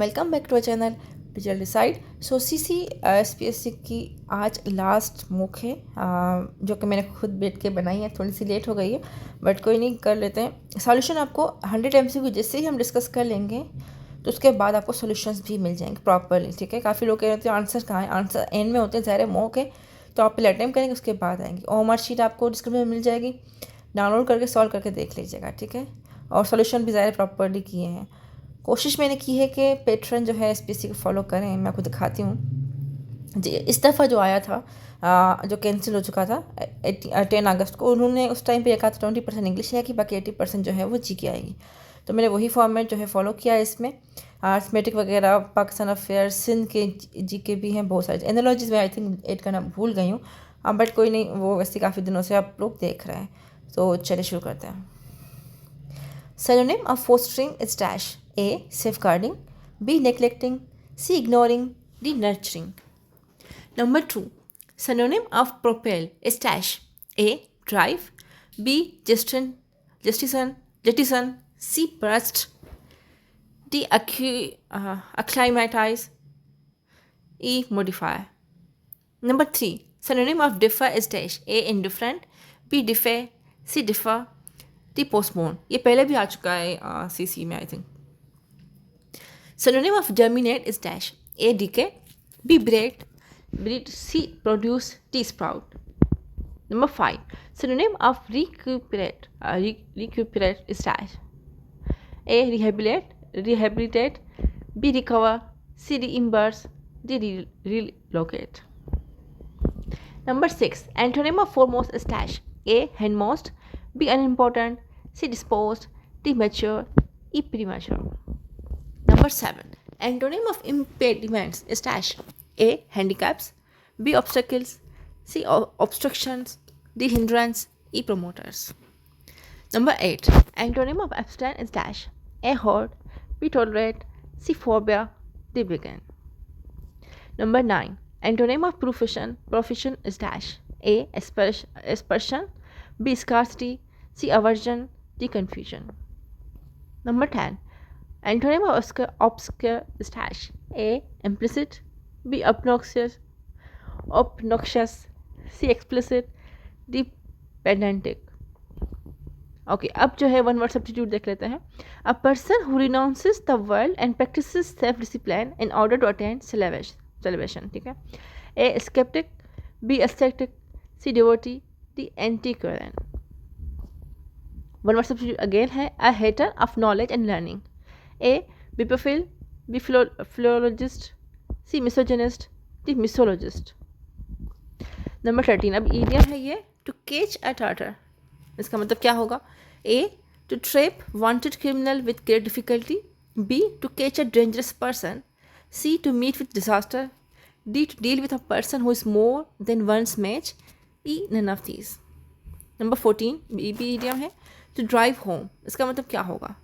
Welcome back to a channel digital decide. So SPSC की आज last मूक है जो कि मैंने खुद बैठ के बनाई है। थोड़ी सी लेट हो गई है बट कोई नहीं, कर लेते हैं। सॉल्यूशन आपको 100 MCQ जैसे ही हम डिस्कस कर लेंगे तो उसके बाद आपको सॉल्यूशंस भी मिल जाएंगे प्रॉपरली। ठीक है, काफ़ी लोग कह रहे थे आंसर कहाँ है, आंसर एंड में होते हैं। ज़ाहिर मॉक है तो आप पहले अटैम्प्ट करेंगे उसके बाद आएंगे। OMR शीट आपको डिस्क्रिप्शन में मिल जाएगी, डाउनलोड करके सॉल्व करके देख लीजिएगा। ठीक है, और सॉल्यूशन भी ज़ाहिर प्रॉपरली किए हैं। कोशिश मैंने की है कि पेट्रन जो है SPSC को फॉलो करें। मैं आपको दिखाती हूँ जी। इस दफ़ा जो आया था जो कैंसिल हो चुका था 10 अगस्त को, उन्होंने उस टाइम पे ये कहा था 20% इंग्लिश है कि बाकी 80% जो है वो GK आएगी। तो मैंने वही फॉर्मेट जो है फॉलो किया है। इसमें अर्थमेटिक वगैरह, पाकिस्तान अफेयर, सिंध के GK भी हैं, बहुत सारे एनालॉजीज में आई थिंक ऐड करना भूल गई हूँ। बट कोई नहीं, वो वैसे काफ़ी दिनों से आप लोग देख रहे हैं। तो चलिए शुरू करते हैं। Synonym of fostering is dash: A. Safeguarding, B. Neglecting, C. Ignoring, D. Nurturing. Number 2. Synonym of propel is dash: A. Drive, B. Jettison, C. Burst, D. Acclimatize, E. Modify. Number 3. Synonym of differ is dash: A. Indifferent, B. Defer, C. Differ, D postpone. ये पहले भी आ चुका है CC में I think. Synonym of germinate is dash: A. Decay, B. Breed, C. Produce, D. Sprout. Number 5. Synonym of recuperate is dash: A. Rehabilitate, B. Recover, C. Reimburse, D. Relocate. Number 6. Antonym of foremost is dash: A. hindmost, B. unimportant, C. disposed, D. mature, E. premature. Number 7. Antonym of impediments is dash: A. handicaps, B. obstacles, C. obstructions, D. hindrance, E. promoters. Number 8. Antonym of abstain is dash: A. hoard, B. tolerate, C. phobia, D. begin. Number 9. Antonym of proficient is dash: A. aspersion, B. scarcity, C. aversion, D. confusion. Number 10. Antonym of obscure is dash: A. implicit, B. obnoxious, C. explicit, D. pedantic. Okay अब जो है one word substitute देख लेते हैं। A person who renounces the world and practises self discipline in order to attain celebration. ठीक है, A sceptic, B aesthetic, C devotee, D antiquarian. One word substitute again है a hater of knowledge and learning: A bibliophile, B philologist, C misogynist, D misologist. Number 13 अब idiom है ये to catch a tartar. इसका मतलब क्या होगा? A. to trap wanted criminal with great difficulty, B. to catch a dangerous person, C. to meet with disaster, D. to deal with a person who is more than one's match, E. none of these. Number 14 B idiom है to drive home। इसका मतलब क्या होगा?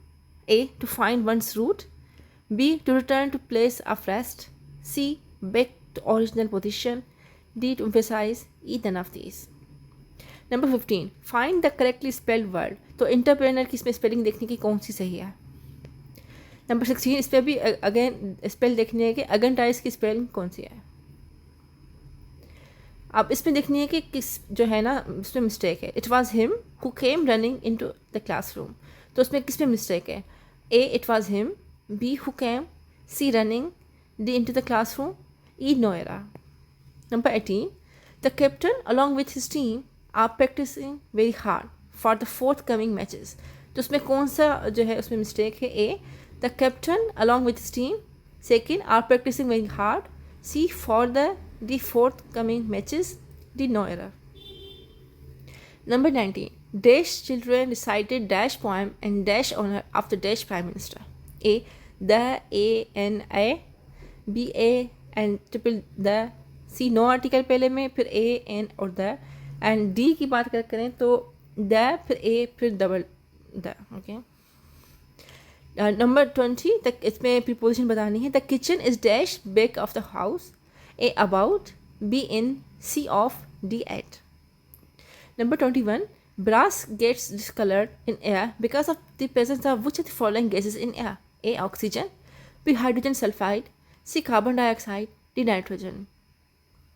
A. to find one's route, B. to return to place of rest, C. back to original position, D. to emphasize, E. none of these. Number 15. Find the correctly spelled word. तो entrepreneur की इसमें spelling देखने की कौन सी सही है। Number 16 इस पर भी अगेन स्पेल देखनी है कि अगेंटाइज की स्पेलिंग कौन सी है। अब इसमें देखनी है कि किस जो है ना इसमें मिस्टेक है। It was him who came running into the classroom. तो उसमें किस में मिस्टेक है? A it was him, B who came, C running, D into the classroom, E no error. Number 18. The captain along with his team are practising very hard for the forthcoming matches. तो उसमें कौन सा जो है उसमें mistake है? A the captain along with his team, second are practising very hard, C for the forthcoming matches, D no error. Number 19. Dash children recited dash poem and dash honour of the dash prime minister: A the, a an a, B a and triple the, C no article पहले में, फिर a an और the, and D की बात करें तो the, फिर ए, फिर डबल द। ओके, नंबर 20 तक इसमें प्रीपोजिशन बतानी है। The kitchen is dash back of the house: A about, B in, C of, D at. Number 21. Brass gets discolored in air because of the presence of which of the following gases in air? A. oxygen, B. Hydrogen sulfide. C. Carbon dioxide. D. Nitrogen.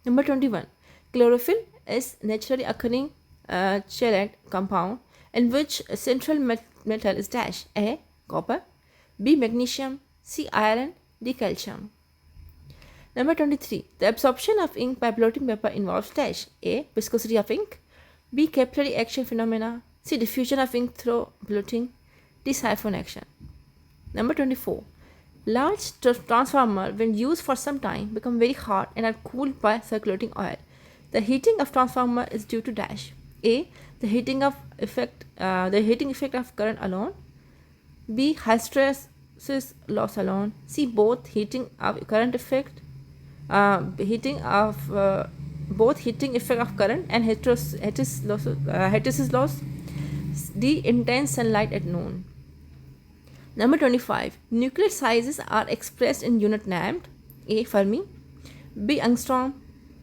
Number 21. Chlorophyll is naturally occurring chelate compound in which central metal is dash. A. Copper. B. Magnesium. C. Iron. D. Calcium. Number 23. The absorption of ink by blotting paper involves dash. A. Viscosity of ink. B. Capillary action phenomena. C. Diffusion of ink through blotting. D. Siphon action. Number 24. Large transformer, when used for some time, become very hot and are cooled by circulating oil. The heating of transformer is due to dash. A. The heating effect of current alone. B. Hysteresis loss alone. C. Both heating of current effect, both heating effect of current and hysteresis loss. D. Intense sunlight at noon. Number 25. Nuclear sizes are expressed in unit named A. Fermi. B. Angstrom.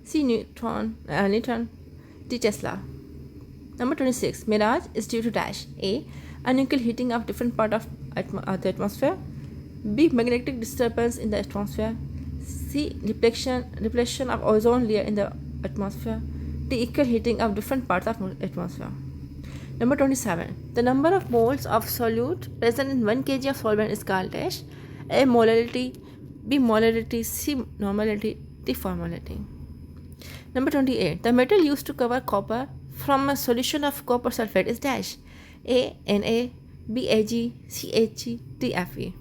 C. Newton. D. Tesla. Number 26. Mirage is due to dash. A. Unequal heating of different part of the atmosphere. B. Magnetic disturbance in the atmosphere. C. Depletion of ozone layer in the atmosphere. D. Equal heating of different parts of atmosphere. Number 27. The number of moles of solute present in 1 kg of solvent is called dash. A. Molarity. B. Molarity. C. Normality. D. Formality. Number 28. The metal used to cover copper from a solution of copper sulfate is dash. A. Na. B. Ag. C. Hg. D. Fe.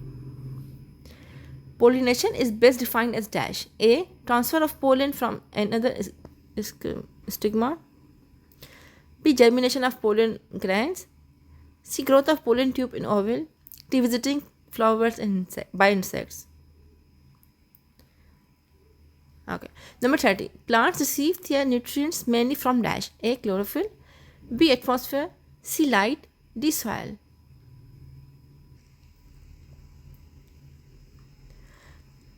Pollination is best defined as dash. A. Transfer of pollen from another stigma. B. Germination of pollen grains. C. Growth of pollen tube in oval. D. Visiting flowers by insects. Okay. Number 30. Plants receive their nutrients mainly from dash. A. Chlorophyll. B. Atmosphere. C. Light. D. Soil.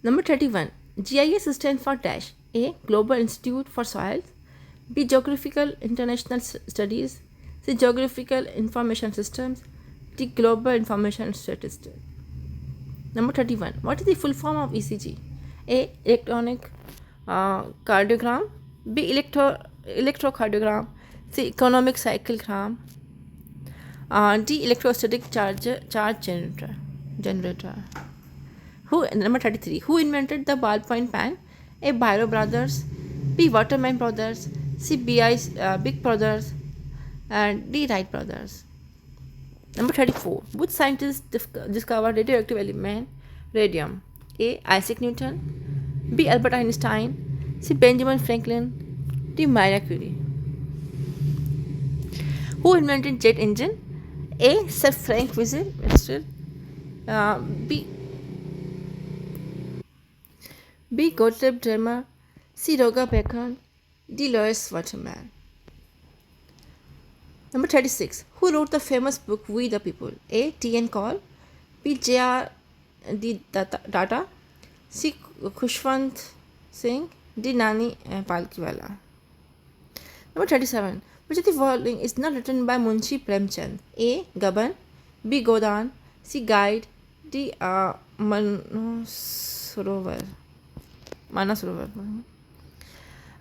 Number 31. GIS stands for dash. A. Global Institute for Soils. B. Geographical International Studies. C. Geographical Information Systems. D. Global Information Statistics. Number 31. What is the full form of ECG? A. Electronic cardiogram. B. Electrocardiogram. C. Economic cyclogram. D. Electrostatic charge generator. Number 33. Who invented the ballpoint pen? A. Biro Brothers. B. Waterman Brothers. C. Big Brothers. And D. Wright Brothers. Number 34. Which scientist discovered radioactive element radium? A. Isaac Newton. B. Albert Einstein. C. Benjamin Franklin. D. Marie Curie. Who invented jet engine? A. Sir Frank Whistler. B. Gottlieb Daimler. C. Roger Bacon. D. Louis Waterman. Number 36. Who wrote the famous book We the People? A. T.N. Cole. B. J.R.D. Data. C. Khushwant Singh. D. Nani Palkiwala. Number 37. Which of the following is not written by Munshi Premchand? A. Gaban. B. Godan. C. Guide. D. Manasarovar.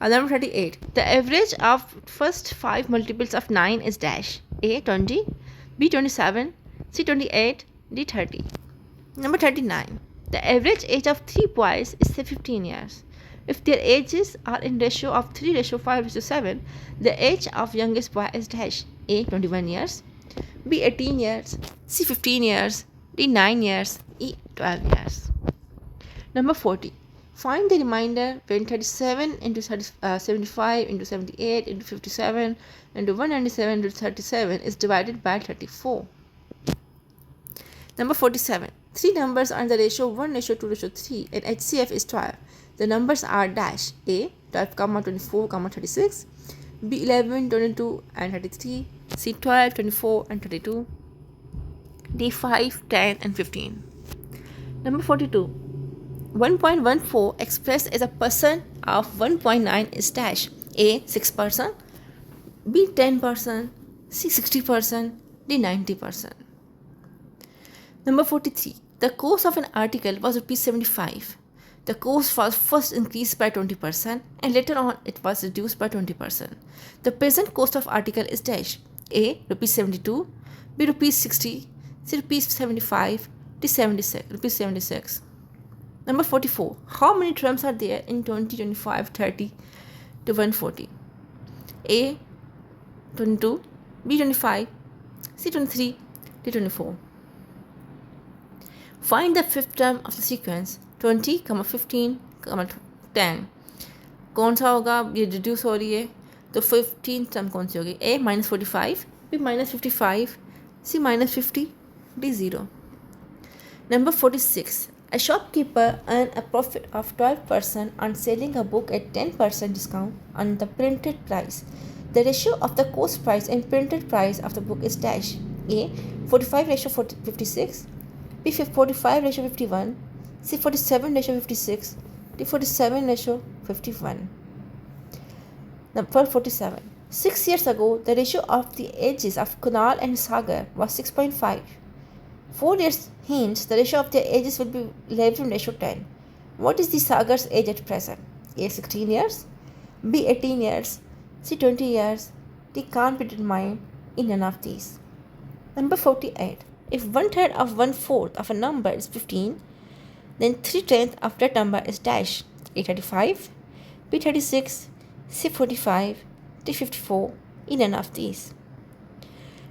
Number 38. The average of first 5 multiples of 9 is dash. A. 20. B. 27. C. 28. D. 30. Number 39. The average age of 3 boys is 15 years. If their ages are in ratio of 3:5:7, the age of youngest boy is dash. A. 21 years. B. 18 years. C. 15 years. D. 9 years. E. 12 years. Number 40. Find the remainder when 37 into 75 into 78 into 57 into 197 into 37 is divided by 34. Number 47. 3 numbers are in the ratio 1:2:3 and HCF is 12. The numbers are dash. A. 12, 24, 36. B. 11, 22 and 33. C. 12, 24 and 32. D. 5, 10 and 15. Number 42. 1.14 expressed as a percent of 1.9 is dash. A. 6%. B. 10%. C. 60%. D. 90%. Number 43. The cost of an article was ₹75. The cost was first increased by 20% and later on it was reduced by 20%. The present cost of article is dash. A. ₹72, B. ₹60, C. ₹75, D. ₹76. Number 44. How many terms are there in 2025-30 to 140? A. 22, B. 25, C. 23, D. 24. Find the fifth term of the sequence 20, 15, 10. कौन सा होगा? ये reduce हो रही है तो 15 term कौन सी होगी? A -45, B -55, C -50, D 0. Number 46. A shopkeeper earned a profit of 12% on selling a book at 10% discount on the printed price. The ratio of the cost price and printed price of the book is dash. A. 45:56, B. 45:51, C. 47:56, D. 47:51. Number 47. 6 years ago, the ratio of the ages of Kunal and Sagar was 6.5. 4 years hence, the ratio of their ages will be 11:10. What is the Sagar's age at present? A. 16 years, B. 18 years, C. 20 years, D. can't be determined in none of these. Number 48. If 1/3 of 1/4 of a number is 15, then 3/10 of that number is dash. A. 35, B. 36, C. 45, D. 54, in none of these.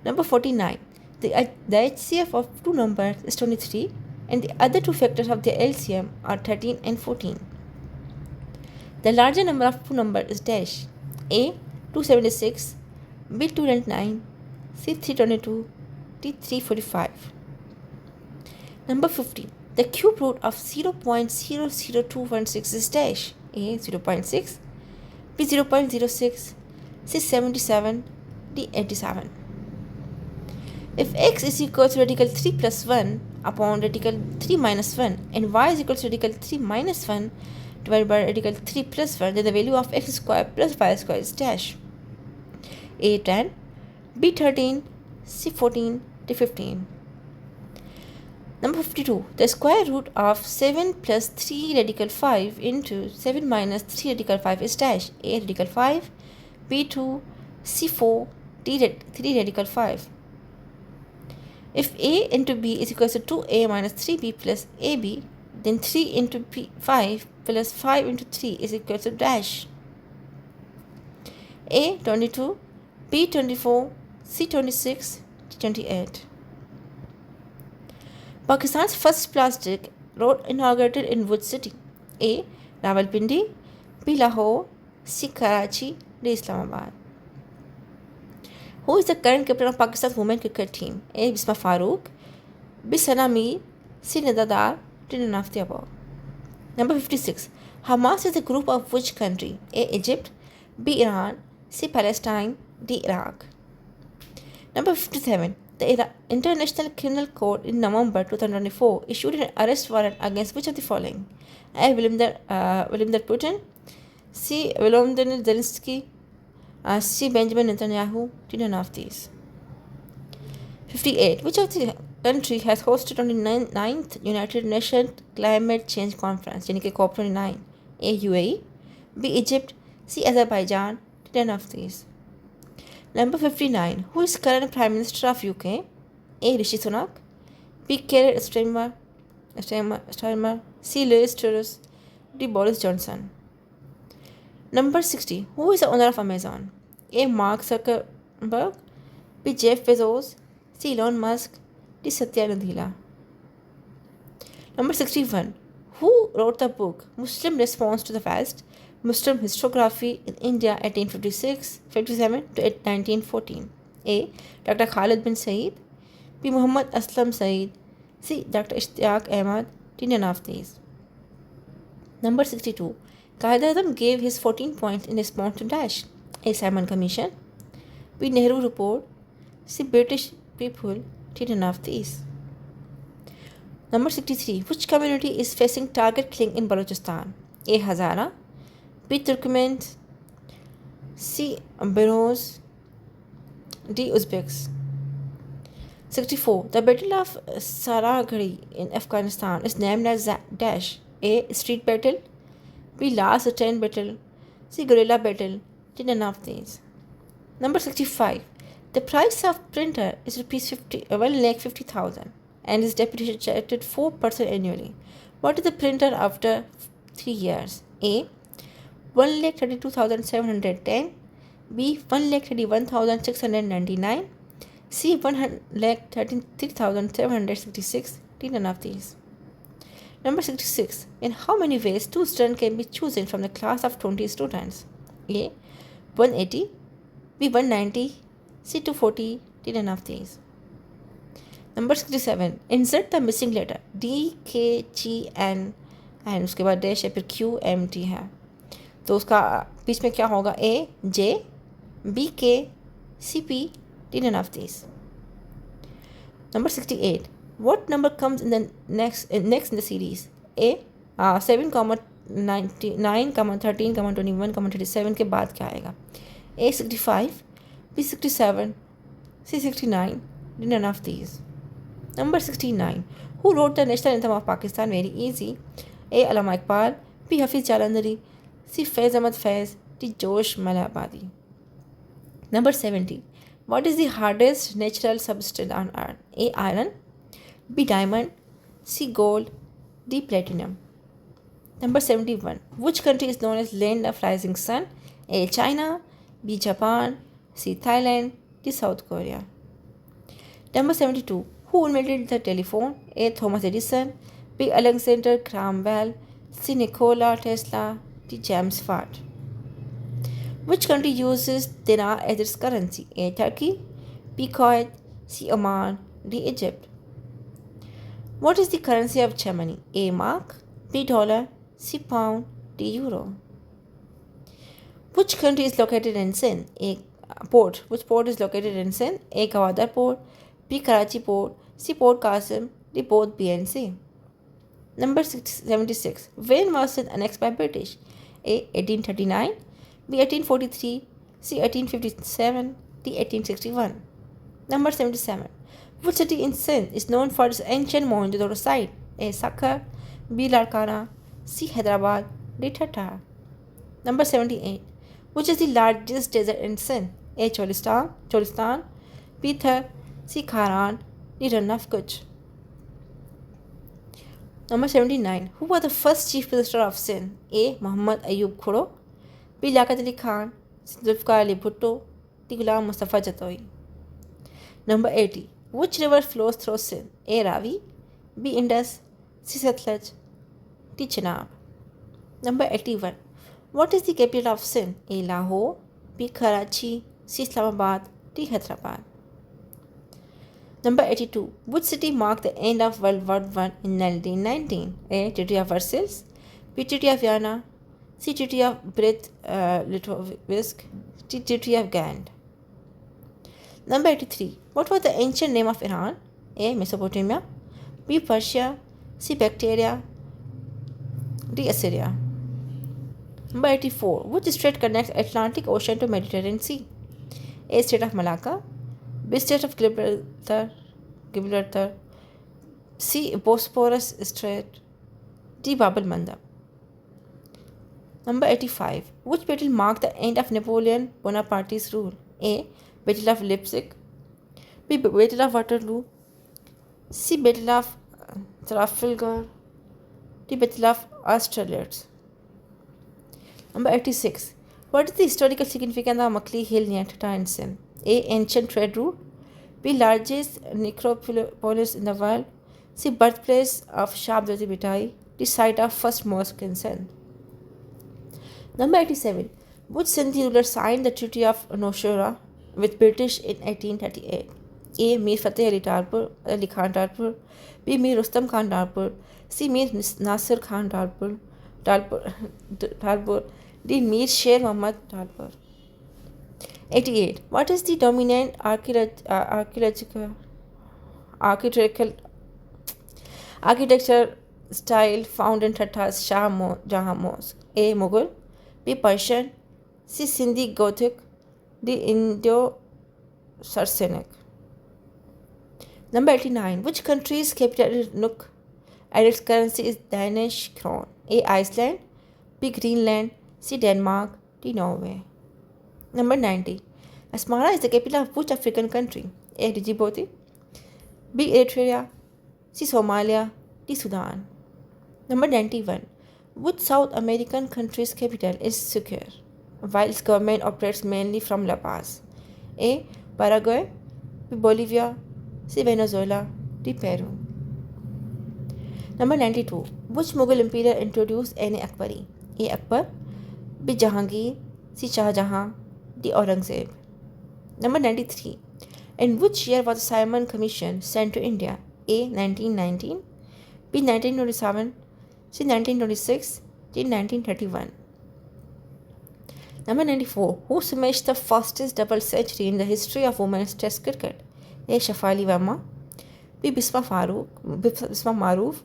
Number 49. The HCF of two numbers is 23 and the other two factors of the LCM are 13 and 14. The larger number of two numbers is dash. A. 276, B. 299, C. 322, D. 345. Number 50. The cube root of 0.00216 is dash. A. 0.6, B. 0.06, C. 77, D. 87. If x is equal to radical 3 plus 1 upon radical 3 minus 1 and y is equal to radical 3 minus 1 divided by radical 3 plus 1, then the value of x square plus y square is dash. A. 10, B. 13, C. 14, D. 15. Number 52. The square root of 7 plus 3 radical 5 into 7 minus 3 radical 5 is dash. A. radical 5, B. 2, C. 4, D. 3 radical 5. If A into B is equal to 2A minus 3B plus AB, then 3 into 5 plus 5 into 3 is equal to dash. A. 22, B. 24, C. 26, D. 28. Pakistan's first plastic road inaugurated in which city? A. Rawalpindi, B. Lahore, C. Karachi, D. Islamabad. Who is the current captain of Pakistan's women cricket team? A. Bisma Farooq, B. Sana Mir, C. Nida Dar, D. none of the above. Number 56. Hamas is a group of which country? A. Egypt, B. Iran, C. Palestine, D. Iraq. Number 57. The International Criminal Court in November 2024 issued an arrest warrant against which of the following? A. Vladimir Putin, C. Volodymyr Zelensky, C. Benjamin Netanyahu, D. none of these. 58. Which of the country has hosted on the 9th United Nations Climate Change Conference, यानी कि COP29? A. UAE, B. Egypt, C. Azerbaijan, D. none of these. Number 59. Who is current Prime Minister of UK? A. Rishi Sunak, B. Keir Starmer, C. Liz Truss, D. Boris Johnson. Number 60. Who is the owner of Amazon? A. Mark Zuckerberg, B. Jeff Bezos, C. Elon Musk, D. Satya Nadella. Number 61. Who wrote the book Muslim Response to the West, Muslim Historiography in India 1857 to 1914? A. Dr. Khalid bin Saeed, B. Muhammad Aslam Saeed, C. Dr. Ishtiaq Ahmad, D. none of these. Number 62. Qaeda gave his 14 points in response to dash. A. Simon Commission, B. Nehru Report, C. British people, D. none of these. Number 63. Which community is facing target killing in Balochistan? A. Hazara, B. Turkmens, C. Beroes, D. Uzbeks. 64. The Battle of Saraghadi in Afghanistan is named as dash. A. Street battle. B. Last stand battle. C. Guerrilla battle. D. None of these. Number 65. The price of printer is rupees 1,50,000 and is depreciated 4% annually. What is the printer after 3 years? A. 1,32,710. B. 1,31,699. C. 1,33,766. D. None of these. Number 66. In how many ways 2 students can be chosen from the class of 20 students? A. 180. B. 190. C. 240. D. None of these. Number 67. Insert the missing letter D, K, G, N and उसके बाद dash है, फिर Q, M, T है, तो उसका बीच में क्या होगा? A, J, B, K, C, P, D. None of these. Number 68. What number comes in the next in the series? A. 7, 99, 13, 21, 37 के बाद क्या आएगा? A. 65, B. 67, C. 69, D. None of these. Number 69. Who wrote the national anthem of Pakistan? Very easy. A. Allama Iqbal. B. Hafiz Jalandhari. C. Faiz Ahmad Faiz. D. Josh Malabadi. Number 70. What is the hardest natural substance on earth? A. Iron. B. Diamond. C. Gold. D. Platinum. Number 71. Which country is known as land of rising sun? A. China. B. Japan. C. Thailand. D. South Korea. Number 72. Who invented the telephone? A. Thomas Edison. B. Alexander Graham Bell. C. Nikola Tesla. D. James Watt. Which country uses dinar as its currency? A. Turkey. B. Kuwait. C. Oman. D. Egypt. What is the currency of Germany? A. Mark. B. Dollar. C. Pound. D. Euro. Which country is located in Sindh? A. Port. Which port is located in Sindh? A. Gwadar Port. B. Karachi Port. C. Port Qasim. D. Both B and C. Number 76. When was Sindh annexed by British? A. 1839. B. 1843. C. 1857. D. 1861. Number 77. Which city in Sindh is known for its ancient Mohenjo-daro site? A. Sakkar. B. Larkana. C. Hyderabad. D. Thatta. Number 78. Which is the largest desert in Sindh? A. Cholistan. B. Thar. C. Kharan. D. Rann of Kutch. Number 79. Who was the first Chief Minister of Sindh? A. Muhammad Ayub Khuro. B. Liaquat Ali Khan. C. Zulfikar Ali Bhutto. D. Ghulam Mustafa Jatoi. Number 80. Which river flows through Sindh? A. Ravi. B. Indus. C. Satluj. D. Chenab. Number 81. What is the capital of Sindh? A. Lahore. B. Karachi. C. Islamabad. D. Hyderabad. Number 82. Which city marked the end of World War I in 1919? A. Treaty of Versailles. B. Treaty of Vienna. C. Treaty of Brest-Litovsk. D. Treaty of Gand. Number 83. What was the ancient name of Iran? A. Mesopotamia. B. Persia. C. Bactria. D. Assyria. Number 84. Which strait connects Atlantic Ocean to Mediterranean Sea? A. Strait of Malacca. B. Strait of Gibraltar. C. Bosphorus Strait. D. Bab el Mandab. Number 85. Which battle marked the end of Napoleon Bonaparte's rule? A. Battle of Leipzig. B. Battle of Waterloo. C. Battle of Trafalgar. D. Battle of Austerlitz. Number 86. What is the historical significance of Makli Hill near Thatta and Sindh? A. Ancient trade route. B. Largest necropolis in the world. C. Birthplace of Shah Abdul Bitai. D. Site of first mosque in Sindh. Number 87. Which Sindhi ruler signed the Treaty of Nowshera with British in 1838? A. Mir Fateh Ali Khan Tarpur. B. Mir Rustam Khan Tarpur. C. Mir Nasir Khan Tarpur. D. Mir Sher Muhammad Tarpur. 88. What is the dominant architecture style found in Thatta's Shah Jahan Mosque? A. Mughal. B. Persian. C. Sindhi Gothic. D. Indo-Saracenic. Number 89. Which country's capital is Nuuk and its currency is Danish krone? A. Iceland, B. Greenland, C. Denmark, D. Norway. Number 90. Asmara is the capital of which African country? A. Djibouti, B. Eritrea, C. Somalia, D. Sudan. Number 91. Which South American country's capital is Sucre, while its government operates mainly from La Paz? A. Paraguay, B. Bolivia, C. Venezuela, D. Peru. Number 92. Which Mughal emperor introduced Ain Akbari? A. Akbar, B. Jahangir, C. Shah Jahan, D. Aurangzeb. Number 93. In which year was the Simon Commission sent to India? A. 1919, B. 1927, C. 1926, D. 1931. Number 94. Who smashed the fastest double century in the history of women's Test cricket? A. Shafali Verma, B. Bisma Maroof,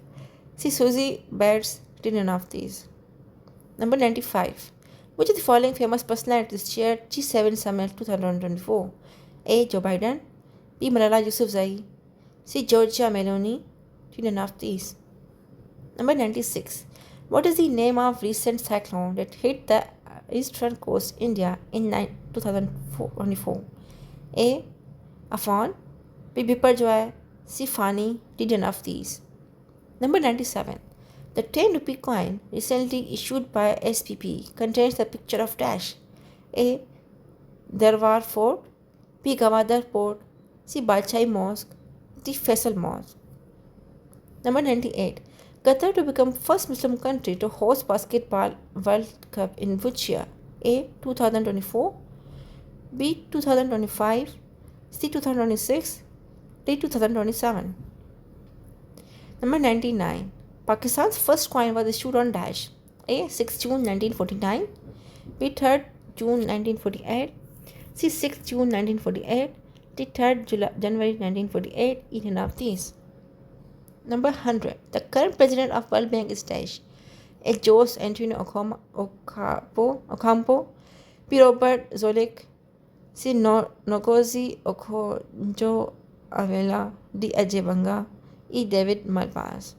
C. Susie Bates, D. None of these. Number 95. Which of the following famous personalities chaired G7 Summit 2024? A. Joe Biden, B. Malala Yousafzai, C. Giorgia Meloni, D. None of these. Number 96. What is the name of recent cyclone that hit the eastern coast India in 2024? A. Amphan, B. Biparjoy, C. Fani, D. None of these. Number 97. The 10 rupee coin recently issued by SPP contains the picture of dash. A. Darbar Fort, B. Gawadar Port, C. Balchai Mosque, D. Faisal Mosque. Number 98. Qatar to become first Muslim country to host Basketball World Cup in which year? A. 2024, B. 2025, C. 2026, D. 2027. Number 99. Pakistan's first coin was issued on dash. A. 6 June 1949, B. 3rd June 1948, C. 6 June 1948, D. 3rd January 1948. Each one of these. Number 100. The current president of World Bank is dash. A. Jose Antonio Ocampo, B. Robert Zoellick, C. Ngozi Okonjo-Iweala, D. Ajay Banga, E. David Malpass.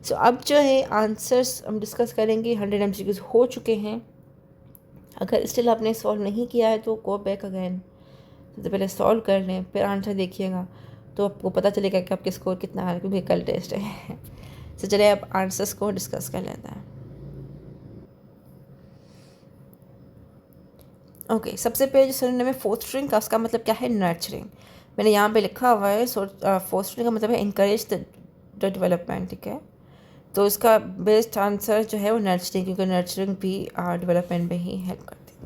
सो अब जो है answers हम discuss करेंगे. 100 MCQs हो चुके हैं. अगर still आपने सॉल्व नहीं किया है तो गो बैक अगेन. सबसे पहले सॉल्व कर लें, फिर आंसर देखिएगा तो आपको पता चलेगा कि आपके स्कोर कितना है, क्योंकि कल टेस्ट है. तो चलिए अब आंसर्स को डिस्कस कर लेते हैं. ओके, सबसे पहले जो सिनोनिम है फोस्टरिंग का, उसका मतलब क्या है? नर्चरिंग. मैंने यहाँ पे लिखा हुआ है. फोस्टरिंग का मतलब है इनकरेज द डेवलपमेंट. ठीक है, तो इसका बेस्ट आंसर जो है वो नर्चरिंग, क्योंकि नर्चरिंग भी डेवलपमेंट में ही हेल्प करती है.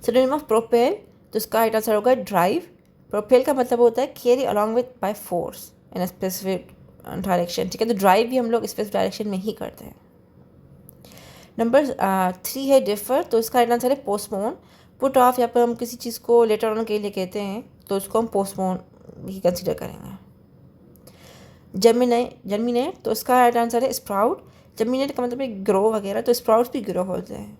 सिनोनिम ऑफ प्रोपेल, तो इसका राइट आंसर होगा ड्राइव. प्रोपेल का मतलब होता है carry along with by force in a specific direction. ठीक है, तो ड्राइव भी हम लोग स्पेसिफिक डायरेक्शन में ही करते हैं. नंबर 3 है डिफर, तो इसका राइट आंसर है पोस्टपोन. पुट ऑफ, यहाँ पर हम किसी चीज़ को लेटर ऑन के लिए कहते हैं तो उसको हम पोस्टपोन ही कंसिडर करेंगे. जर्मिनेट, तो इसका राइट आंसर है स्प्राउट. जर्मिनेट का मतलब है ग्रो वगैरह, तो स्प्राउट्स भी ग्रो होते हैं.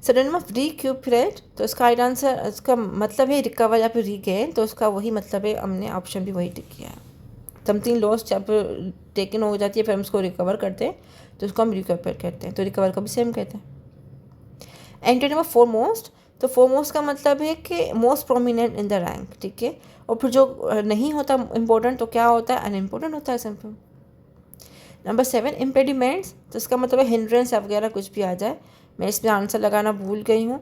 सिनोनिम ऑफ रिक्यूपरेट, तो इसका राइट आंसर, इसका मतलब है रिकवर या फिर रीगेन, तो उसका वही मतलब है. हमने ऑप्शन भी वही टिक किया है. समथिंग लॉस्ट जब टेकन हो जाती है फिर हम उसको रिकवर करते हैं तो उसको हम रिकवर कहते हैं. तो रिकवर का भी सेम कहते हैं. एंटोनिम ऑफ फोरमोस्ट, तो फोरमोस्ट का मतलब है कि most prominent in the rank. ठीक है, और फिर जो नहीं होता इम्पोर्टेंट तो क्या होता है? अनइम्पोर्टेंट होता है, सिंपल. नंबर 7 इम्पेडिमेंट्स, तो इसका मतलब है हिंड्रेंस वगैरह कुछ भी आ जाए. मैं इसमें आंसर लगाना भूल गई हूँ.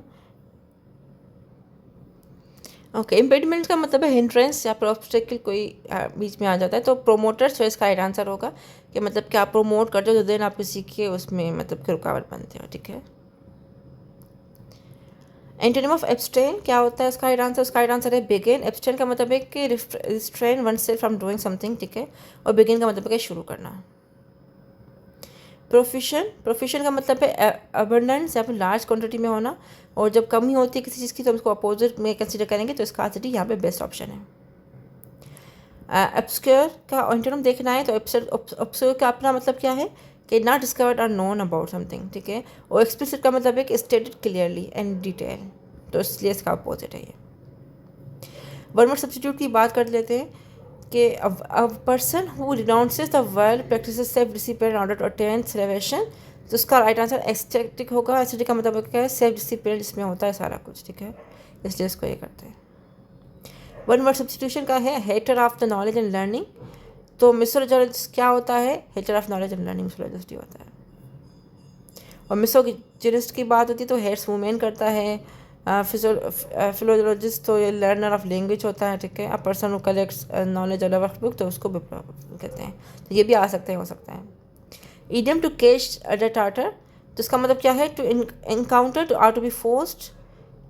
ओके, इम्पेडिमेंट्स का मतलब है हिंड्रेंस या फिर ऑब्स्टेकल कोई बीच में आ जाता है. तो प्रोमोटर्स, तो इसका राइट आंसर होगा कि मतलब कि आप प्रमोट करते हो तो देन आप किसी के उसमें मतलब कि रुकावट बनते हो. ठीक है. एंटोनिम ऑफ एब्स्टेन क्या होता है? इसका राइट आंसर, उसका राइट आंसर है बिगिन. एब्स्टेन का मतलब है कि restrain one self from doing something. ठीक है, और बिगिन का मतलब है कि शुरू करना. प्रोफिशन का मतलब है अबंडेंस या फिर लार्ज क्वांटिटी में होना, और जब कमी होती है किसी चीज़ की तो हम उसको अपोजिट में कंसिडर करेंगे. तो इसका आंसर यहाँ पे बेस्ट ऑप्शन है. ऑब्स्क्योर का एंटोनिम देखना है तो ऑब्स्क्योर का अपना मतलब क्या है कि नॉट डिस्कवर्ड और नोन अबाउट समथिंग. ठीक है, और एक्सप्लिसिट का मतलब है कि स्टेटेड क्लियरली एंड डिटेल, तो इसलिए इसका अपोजिट है ये. वन वर्ड सब्स्टिट्यूट की बात कर लेते हैं कि a person who renounces the world practises self discipline in order to attain celebration, तो उसका राइट आंसर एस्थेटिक होगा। एस्थेटिक का मतलब क्या है? सेल्फ डिसिप्लिन, जिसमें होता है सारा कुछ, ठीक है, इसलिए इसको ये करते हैं। वन वर्ड सब्स्टिट्यूशन का है hater of the knowledge and learning, तो मिसोजिनिस्ट क्या होता है? Hater of knowledge and learning misogynist होता है। और मिसोजिनिस्ट की बात होती है तो हेट्स वुमेन करता है। फिलोलॉजिस्ट तो ये लर्नर ऑफ लैंग्वेज होता है, ठीक है। अ person who collects knowledge all over book, तो उसको भी कहते हैं, तो ये भी आ सकते हैं, हो सकता है। Idiom to catch the tartar, तो इसका मतलब क्या है? To encounter, to or to be forced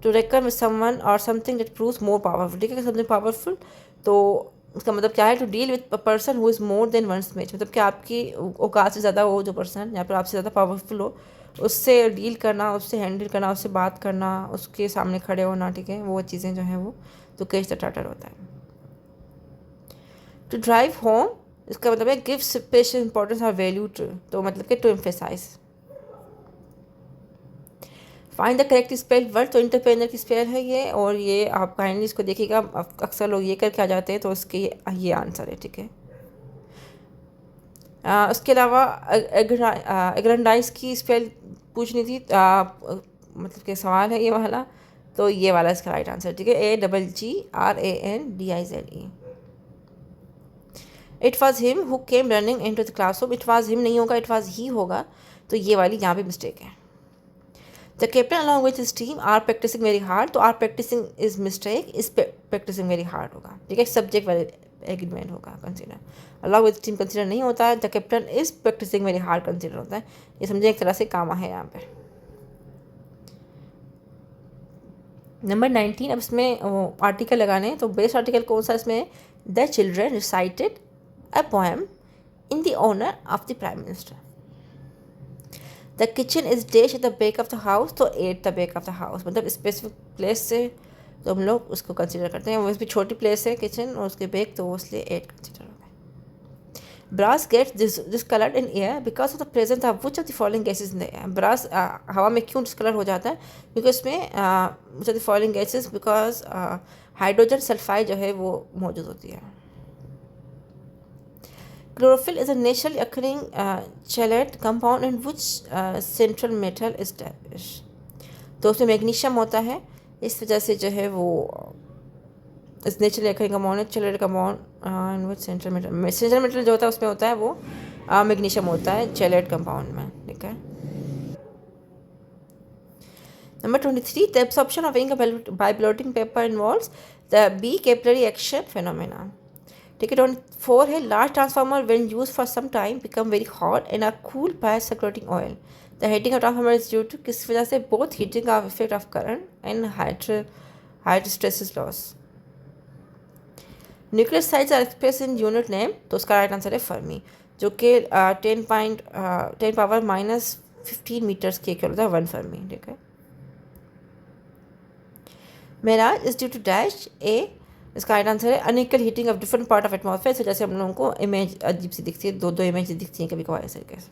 to reckon with someone और something that proves more powerful, ठीक है, समथिंग पावरफुल। तो उसका मतलब क्या है? To deal with a person who is more than one's match, मतलब कि आपकी औकात से ज़्यादा हो जो पर्सन, या फिर आपसे ज़्यादा पावरफुल हो, उससे डील करना, उससे हैंडल करना, उससे बात करना, उसके सामने खड़े होना, ठीक है, वो चीज़ें जो हैं वो तो कैच द टाटर होता है। टू ड्राइव होम, इसका मतलब है गिव स्पेशल इंपॉर्टेंस और वैल्यू टू, तो मतलब कि to emphasise. Find the correct spell word, तो इंटरप्रेनर की स्पेल है ये, और ये आप काइंडली इसको देखिएगा, अक्सर लोग ये करके आ जाते हैं, तो उसके ये आंसर है, ठीक है। उसके अलावा एग्रेंडाइज की स्पेल पूछनी थी, मतलब कि सवाल है ये वाला, तो ये वाला इसका राइट आंसर, ठीक है, AGGRANDIZE। It was him who came running into the classroom, it was him नहीं होगा, इट वॉज ही होगा, तो ये वाली यहाँ पे मिस्टेक है। The captain along with his team are practising very hard, तो are practising is mistake, is practising very hard होगा, ठीक है, सब्जेक्ट वाले एग्रीमेंट होगा consider. Along with team consider नहीं होता है, the captain is practising very hard consider होता है, ये समझे एक तरह से कामा है यहाँ पे। नंबर 19, अब इसमें आर्टिकल लगाने, तो बेस्ट आर्टिकल कौन सा इसमें? The children recited a poem in the honour of the prime minister. The kitchen is dash at the back of the house, तो at the back of the house, मतलब specific place से तो हम लोग उसको कंसिडर करते हैं, वो भी छोटी प्लेस है किचन और उसके बैक, तो इसलिए एट कंसिडर होगा। Brass gates discoloured in air because of the presence of which of the following gases in the air. Brass हवा में क्यों डिसकलर हो जाता है? क्योंकि उसमें which of the following gases, because hydrogen sulphide जो है वो मौजूद होती है। Chlorophyll is a naturally occurring chelate compound in which central metal is established, तो उसमें मैग्नीशियम होता है, इस वजह से जो है वो इस नेचुरली occurring compound है, chelate compound in which central metal जो होता है उसमें होता है वो मैग्नीशियम होता है चेलेट कंपाउंड में, ठीक है। Number 23, the absorption of ink by blotting paper involves the B capillary action phenomena, ठीक है। 24 है, large transformer when use for some time become very hot and are cool by circulating oil. The heating of transformer is due to, किस वजह से? Both heating of effect of current and hydrostasis loss. Nuclear size are express in unit name, तो उसका right answer है fermi, जो कि 10 power minus 15 metres के equal होता है 1 फर्मी, ठीक है। Mirage is due to dash ए, इसका राइट आंसर है unequal heating of different part of atmosphere, से जैसे हम लोगों को इमेज अजीब सी दिखती है, दो इमेज दिखती हैं कभी कभार ऐसे कैसे,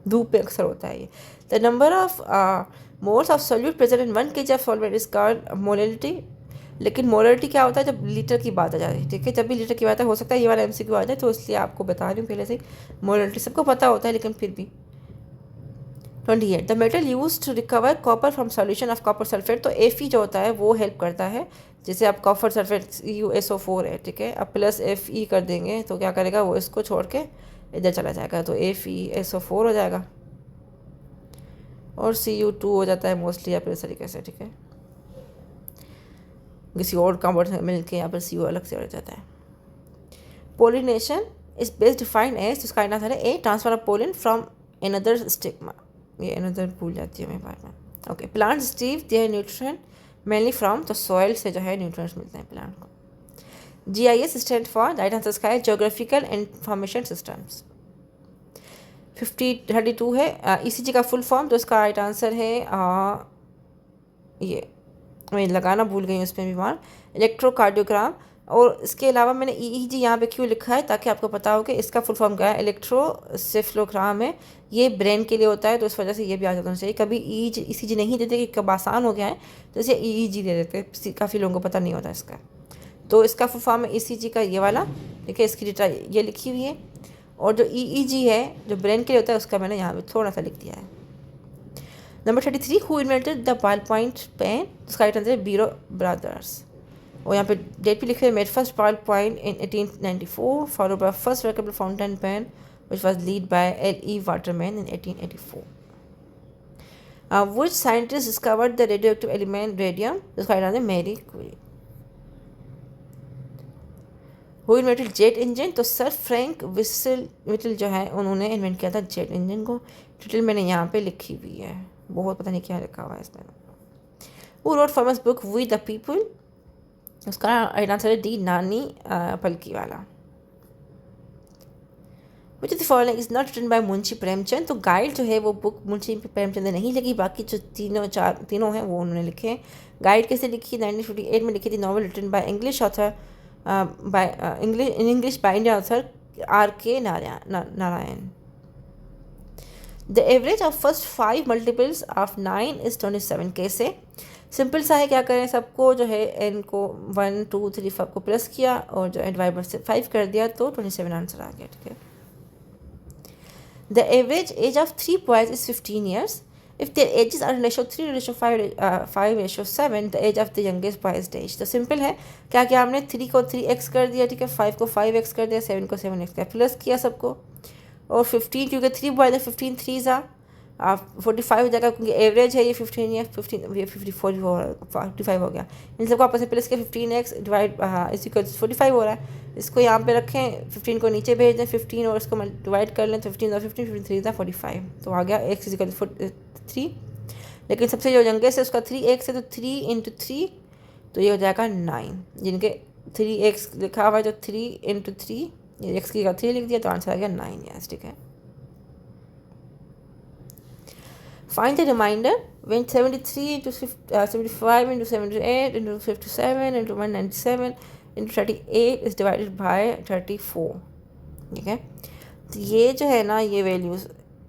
धूप पे अक्सर होता है ये। The number of moles of solute present in 1 kg of solvent is called molarity, लेकिन मोलरिटी क्या होता है? जब लीटर की बात आ जाती है, ठीक है, जब भी लीटर की बात है, हो सकता है ये वाला MCQ आ जाए, तो इसलिए आपको बता रही हूँ पहले से। मोलरिटी सबको पता होता है, लेकिन फिर भी। 28, the metal use to recover copper from solution of copper sulphate, तो Fe जो होता है वो हेल्प करता है, जैसे आप कॉपर सल्फेट CuSO4 है, ठीक है, अब प्लस Fe कर देंगे तो क्या करेगा? वो इसको छोड़ के इधर चला जाएगा, तो FeSO4 हो जाएगा, और Cu2 हो जाता है मोस्टली, या फिर इस तरीके से, ठीक है, किसी और कंपाउंड से मिल के यहाँ पर Cu अलग से हो जाता है। Pollination is best defined as, जिसका आंसर है A, transfer of pollen from another stigma, ये एनदर भूल जाती है मैं बार में, okay. Plants receive their nutrient mainly from, तो सॉइल से जो है न्यूट्रिएंट्स मिलते हैं प्लांट को। GIS stand for, right answer इसका है ज्योग्राफिकल इंफॉर्मेशन सिस्टम्स। 32 है ECG का फुल फॉर्म, तो इसका राइट आंसर है ये मैं लगाना भूल गई उसमें भी बार, इलेक्ट्रोकार्डियोग्राम। और इसके अलावा मैंने EEG यहाँ पे क्यों लिखा है? ताकि आपको पता हो कि इसका फुल फॉर्म क्या है। इलेक्ट्रोसेफ्लोग्राम है, ये ब्रेन के लिए होता है, तो इस वजह से ये भी आ जाना चाहिए। कभी ECG नहीं देते कि कब आसान हो गया है, तो इसे EEG दे देते हैं, काफ़ी लोगों को पता नहीं होता इसका। तो इसका फुल फॉर्म है ECG का ये वाला, ठीक है, इसकी डेटा ये लिखी हुई है। और जो EEG है जो ब्रेन के लिए होता है उसका मैंने यहाँ पे थोड़ा सा लिख दिया है। Number 33, who invented the ball point pen, उसका राइट आंसर है बीरो ब्रदर्स। और यहाँ पे डेट भी लिखे, made first ball point in 1894 followed by first workable fountain pen which was led by L.E. Waterman in 1884. Which scientist discovered the radioactive element radium? उसका नाम है Marie Curie. Who invented jet engine? तो sir Frank Whittle जो है उन्होंने invent किया था jet engine को। डिटेल मैंने यहाँ पे लिखी हुई है, बहुत पता नहीं क्या लिखा हुआ है इसमें। Who wrote famous book We the People? उसका राइट आंसर है डी, नानी पलकी वाला। Which of the following is not written by Munshi Premchand? तो गाइड जो है वो बुक मुंशी प्रेमचंद ने नहीं लिखी, बाकी जो तीनों हैं वो उन्होंने लिखे हैं। गाइड कैसे लिखी? 1958 में लिखी थी, novel written by English author English by Indian author R.K. Narayan. The average of first 5 multiples of 9 is 27। कैसे? सिंपल सा है, क्या करें, सबको जो है n को 1 2 3 5 को प्लस किया और जो है डिवाइड बाय 5 कर दिया तो 27 आंसर आ गया, ठीक है। The average age of 3 boys is 15 years. If their ages are ratio 3 ratio 5 ratio 7, the age of the youngest boy is dash. तो सिंपल है, क्या किया हमने, 3 को 3x कर दिया, ठीक है, 5 को 5x कर दिया, 7 को 7x किया, प्लस किया सबको। और 15 क्योंकि 3 बॉयज है, 15 3 45 हो जाएगा, क्योंकि एवरेज है ये 15 या 15 ये 45 हो गया। इन सबको आपस में प्लस किया, 15x डिवाइड इसी को 45 हो रहा है। इसको यहाँ पे रखें, 15 को नीचे भेज दें, 15 और इसको डिवाइड कर लें, 15 और 15 3 45, तो आ गया x इजिकल 3। लेकिन सबसे जो यंगेस्ट है उसका 3x है, तो 3 इंटू 3 तो ये हो जाएगा 9। जिनके 3x लिखा हुआ है, जो 3 इंटू 3 ये x की 3 लिख दिया तो आंसर आ गया 9, यस, ठीक है। Find the remainder when 73 into 75 into 78 into 57 into 197 into 38 is divided by 34, ठीक है। तो ये जो है ना, ये वैल्यूज़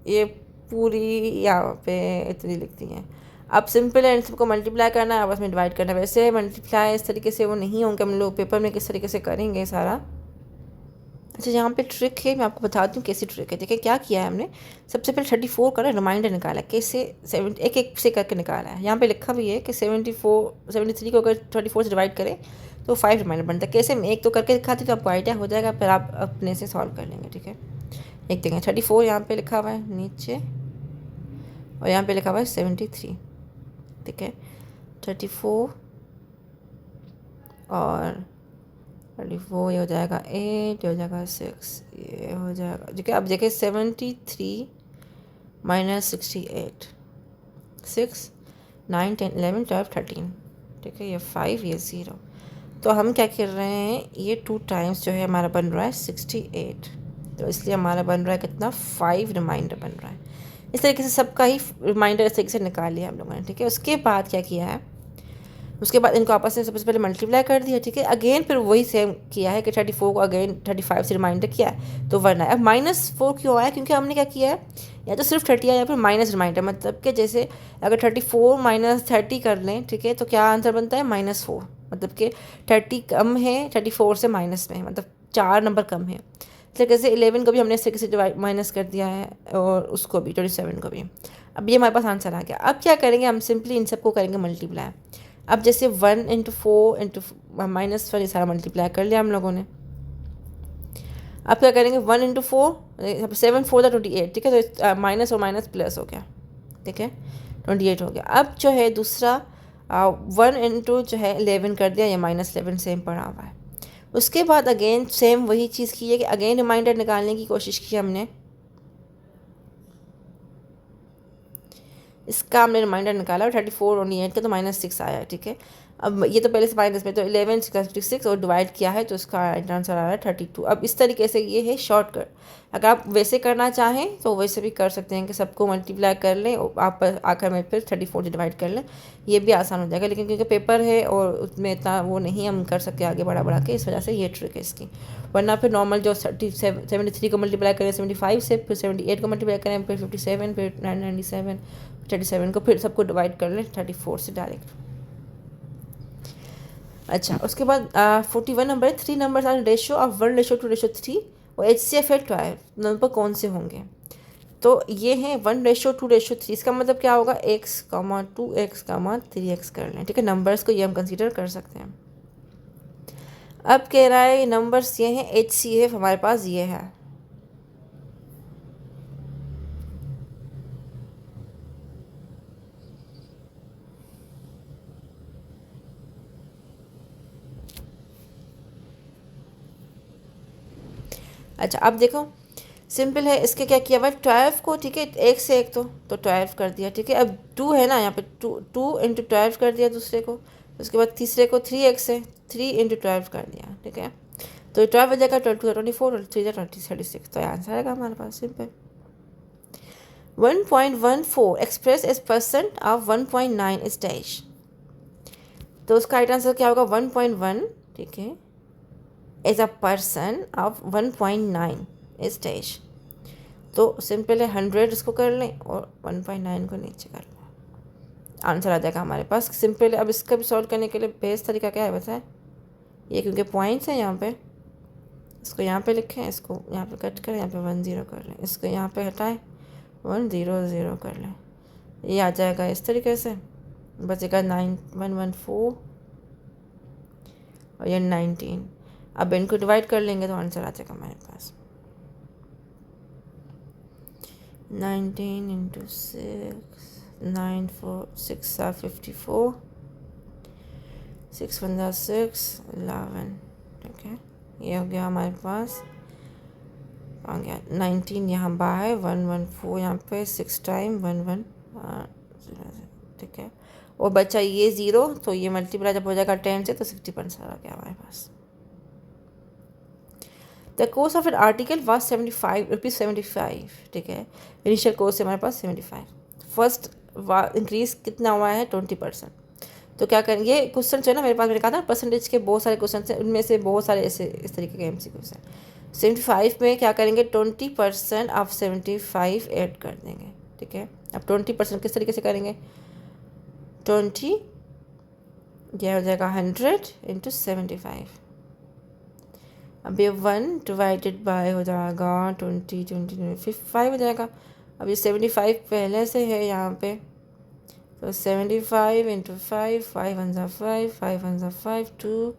ये पूरी यहाँ पे इतनी लिखती हैं। अब सिंपल है, इन सबको मल्टीप्लाई करना है, आपस में डिवाइड करना है। वैसे मल्टीप्लाई इस तरीके से वो नहीं होंगे, हम लोग पेपर में किस तरीके से करेंगे सारा। अच्छा, यहाँ पे ट्रिक है, मैं आपको बता दूँ कैसी ट्रिक है। देखिए क्या किया है हमने, सबसे पहले 34 का रिमाइंडर निकाला, कैसे एक एक से करके निकाला है। यहाँ पे लिखा भी है कि 73 को अगर 34 से डिवाइड करें तो 5 रिमाइंडर बनता है। कैसे, मैं एक तो करके दिखाती तो आपको आइडिया हो जाएगा, फिर आप अपने से सॉल्व कर लेंगे, ठीक है। एक देखें, 34 यहाँ पर लिखा हुआ है नीचे और यहाँ पर लिखा हुआ है 73, ठीक है। 34 और 34 ये हो जाएगा 8, ये हो जाएगा 6, ये हो जाएगा, ठीक है। अब देखिए 73 माइनस 68, 6 9 10 11 12 13, ठीक है। ये 5, ये 0, तो हम क्या कर रहे हैं, ये 2 टाइम्स जो है हमारा बन रहा है 68, तो इसलिए हमारा बन रहा है कितना, 5 रिमाइंडर बन रहा है। इस तरीके से सबका ही रिमाइंडर इस तरीके से निकाल लिया हम लोगों ने, ठीक है। उसके बाद क्या किया है, उसके बाद इनको आपस में सबसे पहले मल्टीप्लाई कर दिया, ठीक है। अगेन फिर वही सेम किया है कि 34 को अगेन 35 से रिमाइंडर किया है तो 1 आया। अब -4 क्यों आया, क्योंकि हमने क्या किया है, या तो सिर्फ 30 आया या फिर माइनस रिमाइंडर, मतलब कि जैसे अगर 34 माइनस 30 कर लें, ठीक है, तो क्या आंसर बनता है -4, मतलब कि 30 कम है 34 से माइनस में, मतलब 4 नंबर कम है। तो कैसे 11 को भी हमने इस तरीके से डिवाइड माइनस कर दिया है और उसको भी 27 को भी। अब ये हमारे पास आंसर आ गया। अब क्या करेंगे, हम सिंपली इन सबको करेंगे मल्टीप्लाई। अब जैसे 1 इंटू 4 इंटू -1 ये सारा मल्टीप्लाई कर लिया हम लोगों ने। अब क्या करेंगे, 1 इंटू 4 7 4 28, ठीक है, तो माइनस और माइनस प्लस हो गया, ठीक है, 28 हो गया। अब जो है दूसरा 1 इंटू जो है 11 कर दिया, या -11 सेम पड़ा हुआ है। उसके बाद अगेन सेम वही चीज़ की है कि अगेन रिमाइंडर निकालने की कोशिश की हमने। इसका हमने रिमाइंडर निकाला और 34 और 8 का तो -6 आया, ठीक है। अब ये तो पहले से माइनस में, तो 11 56 और डिवाइड किया है तो इसका आंसर आ रहा है 32। अब इस तरीके से ये है शॉर्टकट। अगर आप वैसे करना चाहें तो वैसे भी कर सकते हैं कि सबको मल्टीप्लाई कर लें और आप आखिर में फिर 34 से डिवाइड कर लें, ये भी आसान हो जाएगा। लेकिन क्योंकि पेपर है और उसमें इतना वो नहीं हम कर सकते आगे बढ़ा के, इस वजह से ये ट्रिक है इसकी। वरना फिर नॉर्मल जो 73 को मल्टीप्लाई करें 75 से, फिर 78 को मल्टीप्लाई करें, फिर 57, फिर 97 37 को फिर सबको डिवाइड कर लें 34 से डायरेक्ट। अच्छा, उसके बाद 41 नंबर है, 3 नंबर्स आर रेशियो ऑफ 1:2:3 और HCF है 12 नंबर कौन से होंगे? तो ये हैं 1:2:3, इसका मतलब क्या होगा, x, 2x, 3x कर लें, ठीक है। नंबर्स को ये हम कंसीडर कर सकते हैं। अब कह रहा है नंबर्स ये हैं, HCF हमारे पास ये है। अच्छा, अब देखो सिंपल है, इसके क्या किया हुआ है, 12 को, ठीक है, एक से एक तो 12 कर दिया, ठीक है। अब 2 है ना यहाँ पे, 2 × 12 कर दिया दूसरे को, उसके बाद तीसरे को 3x है, 3 × 12 कर दिया, ठीक है। तो 12 बजेगा, 12 × 2 = 24 और 3 × 20 = 36, तो आंसर आएगा हमारे पास simple. 1.14 express as percent of 1.9 is dash, तो उसका राइट आंसर क्या होगा, 1.1, ठीक है, as a person of 1.9 is dash. तो सिंपल है, 100 इसको कर लें और 1.9 को नीचे कर लें, आंसर आ जाएगा हमारे पास। सिंपल है। अब इसका भी सॉल्व करने के लिए बेस्ट तरीका क्या है बताएं, ये क्योंकि पॉइंट्स हैं यहाँ पे, इसको यहाँ पे लिखें, इसको यहाँ पे कट करें, यहाँ पे 1 0 कर लें, इसको यहाँ पे हटाएं, 1 0 0 कर लें, ये आ जाएगा इस तरीके से, बचेगा 9114 और ये 19। अब इनको डिवाइड कर लेंगे तो आंसर आ जाएगा हमारे पास 19 × 6, 9 4 6 are 54, 6 1 6 11, ठीक है। ये हो गया हमारे पास, आ गया 19 यहाँ बाहर, 114 यहाँ पे, 6 टाइम 1 1 0 ठीक है। और बचा ये 0, तो ये मल्टीप्लाई जब हो जाएगा 10 से तो 60% आ गया हमारे पास। The cost of an article was 75 ठीक है। इनिशियल कोस्ट से हमारे पास 75, फर्स्ट इंक्रीज कितना हुआ है 20%। तो क्या करेंगे, ये क्वेश्चन जो है ना मेरे पास, मैंने कहा था परसेंटेज के बहुत सारे क्वेश्चन हैं, उनमें से बहुत सारे ऐसे इस तरीके के MCQs हैं। 75 में क्या करेंगे, 20% ऑफ 75 ऐड कर देंगे, ठीक है। अब 20% किस तरीके से करेंगे, 20 यह हो जाएगा 100 × 75। अब ये 1 डिवाइडेड बाय हो जाएगा 20 5 हो जाएगा। अब ये 75 पहले से है यहाँ पे, तो 75 × 5, 5 1 5, 5 1 5, 2